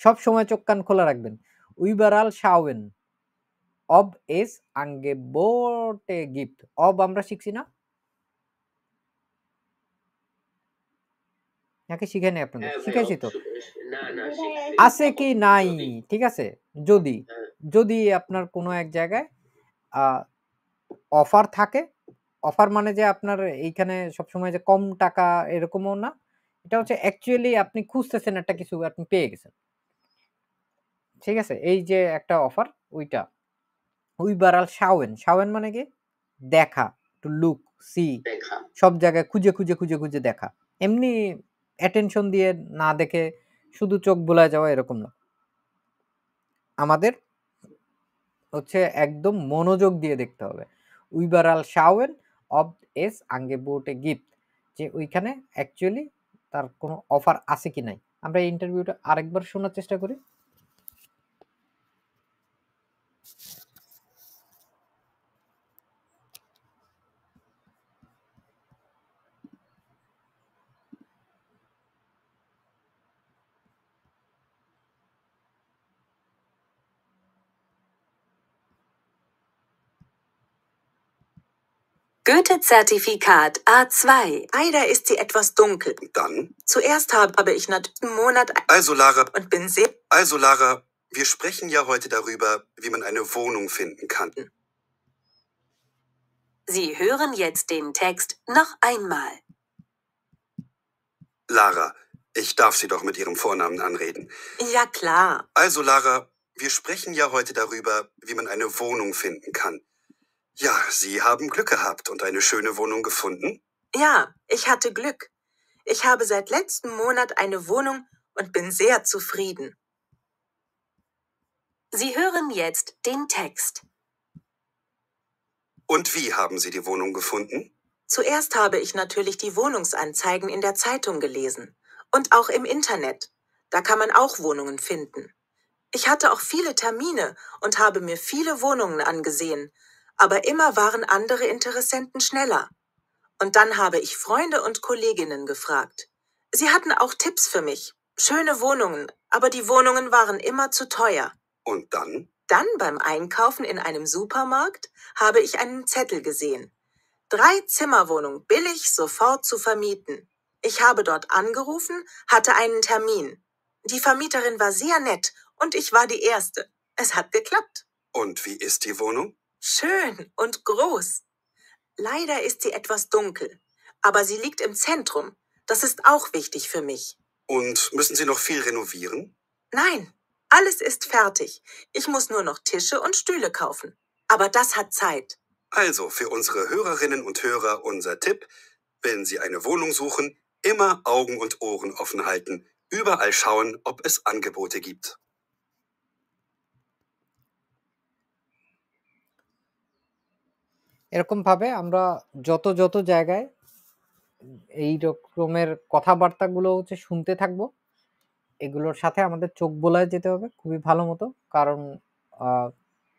সব সময় চোখ কান খোলা রাখবেন। উইবারাল শাওয়েন অব এস আঙ্গেবোটে গিফট, অব আমরা শিখছি না, নাকি শিখে নেই আপনাদের? শিখাইছি তো, আছে কি নাই, ঠিক আছে। যদি যদি আপনার কোনো এক জায়গায় অফার থাকে, অফার মানে যে আপনার এইখানে সবসময় যে কম টাকা এরকমও না, এটা হচ্ছে অ্যাকচুয়ালি আপনি খুঁজতেছেন একটা কিছু, আপনি পেয়ে গেছেন, ঠিক আছে, এই যে একটা অফার ওইটা। উইবারাল শাওয়েন, শাওয়েন মানে কি দেখা, টু লুক সি, সব জায়গায় খুঁজে খুঁজে খুঁজে খুঁজে দেখা, এমনি অ্যাটেনশন দিয়ে না দেখে শুধু চোখ বোলায় যাওয়া এরকম না, আমাদের হচ্ছে একদম মনোযোগ দিয়ে দেখতে হবে। উইবারাল শাওয়েন অব এস আঙ্গেবোটে গিফট, যে ওইখানে অ্যাকচুয়ালি তার কোনো অফার আছে কি নাই। আমরা এই ইন্টারভিউটা আরেকবার শোনার চেষ্টা করি। Goethe-Zertifikat A2. Leider ist sie etwas dunkel. Und dann? Zuerst habe ich natürlich einen Monat Also Lara, und bin sehr... wir sprechen ja heute darüber, wie man eine Wohnung finden kann. Sie hören jetzt den Text noch einmal. Lara, ich darf Sie doch mit Ihrem Vornamen anreden. Ja, klar. Also Lara, wir sprechen ja heute darüber, wie man eine Wohnung finden kann. Ja, Sie haben Glück gehabt und eine schöne Wohnung gefunden? Ja, ich hatte Glück. Ich habe seit letztem Monat eine Wohnung und bin sehr zufrieden. Sie hören jetzt den Text. Und wie haben Sie die Wohnung gefunden? Zuerst habe ich natürlich die Wohnungsanzeigen in der Zeitung gelesen und auch im Internet. Da kann man auch Wohnungen finden. Ich hatte auch viele Termine und habe mir viele Wohnungen angesehen, aber immer waren andere Interessenten schneller. Und dann habe ich Freunde und Kolleginnen gefragt. Sie hatten auch Tipps für mich. Schöne Wohnungen, aber die Wohnungen waren immer zu teuer. Und dann? Dann beim Einkaufen in einem Supermarkt habe ich einen Zettel gesehen. 3 Zimmerwohnung billig sofort zu vermieten. Ich habe dort angerufen, hatte einen Termin. Die Vermieterin war sehr nett und ich war die Erste. Es hat geklappt. Und wie ist die Wohnung? Schön und groß. Leider ist sie etwas dunkel, aber sie liegt im Zentrum. Das ist auch wichtig für mich. Und müssen Sie noch viel renovieren? Nein, alles ist fertig. Ich muss nur noch Tische und Stühle kaufen. Aber das hat Zeit. Also für unsere Hörerinnen und Hörer unser Tipp: Wenn Sie eine Wohnung suchen, immer Augen und Ohren offen halten. Überall schauen, ob es Angebote gibt. এরকম ভাবে আমরা যত জায়গায় এই রকমের কথাবার্তাগুলো হচ্ছে শুনতে থাকবো, এগুলোর সাথে আমাদের চোখ বোলায় যেতে হবে খুবই ভালো মতো, কারণ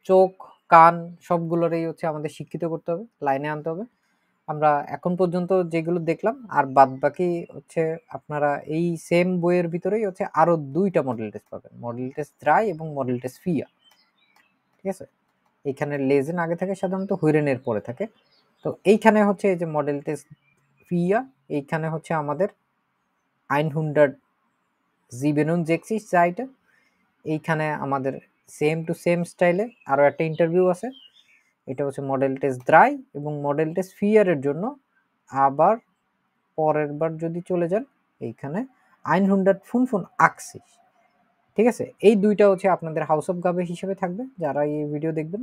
চোখ কান সবগুলোরই হচ্ছে আমাদের শিক্ষিত করতে হবে, লাইনে আনতে হবে। আমরা এখন পর্যন্ত যেগুলো দেখলাম আর বাদবাকি হচ্ছে আপনারা এই সেম বইয়ের ভিতরেই হচ্ছে আরো 2টা মডেল টেস্ট পাবেন, মডেল টেস্ট দ্রাই এবং মডেল টেস্ট ফিয়া। ঠিক আছে, এইখানে লেজেন আগে থাকে, সাধারণত হুইরেনের পরে থাকে। তো এইখানে হচ্ছে এই যে মডেল টেস্ট ফিয়া, এইখানে হচ্ছে আমাদের 167 Seiten। এইখানে আমাদের সেম টু সেম স্টাইলে আরো একটা ইন্টারভিউ আছে, এটা হচ্ছে মডেল টেস্ট দ্রাই এবং মডেল টেস্ট ফিয়ারের জন্য। আবার পরের বার যদি চলে যান, এইখানে 185। ঠিক আছে, এই 2টা হচ্ছে আপনাদের হাউস অফ গাবে হিসেবে থাকবে। যারা এই ভিডিও দেখবেন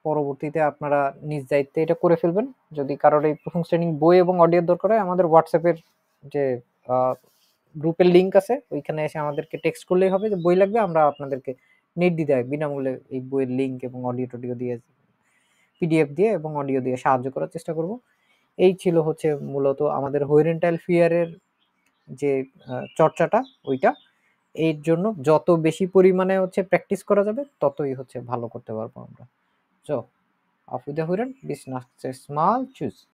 পরবর্তীতে আপনারা নিজ দায়িত্বে এটা করে ফেলবেন। যদি কারোর এই প্রথম শ্রেণী বই এবং অডিওর দরকার হয়, আমাদের হোয়াটসঅ্যাপের যে গ্রুপের লিঙ্ক আছে ওইখানে এসে আমাদেরকে টেক্সট করলেই হবে যে বই লাগবে, আমরা আপনাদেরকে নির্দ্বিধায় বিনামূল্যে এই বইয়ের লিঙ্ক এবং অডিও টডিও দিয়ে, পিডিএফ দিয়ে এবং অডিও দিয়ে সাহায্য করার চেষ্টা করব। এই ছিল হচ্ছে মূলত আমাদের হোরিজন্টাল ফিয়ারের যে চর্চাটা, ওইটা। এর জন্য যত বেশি পরিমাণে হচ্ছে প্র্যাকটিস করা যাবে ততই হচ্ছে ভালো করতে পারবো আমরা। So, auf Wiederhören, bis nächstes Mal. Tschüss.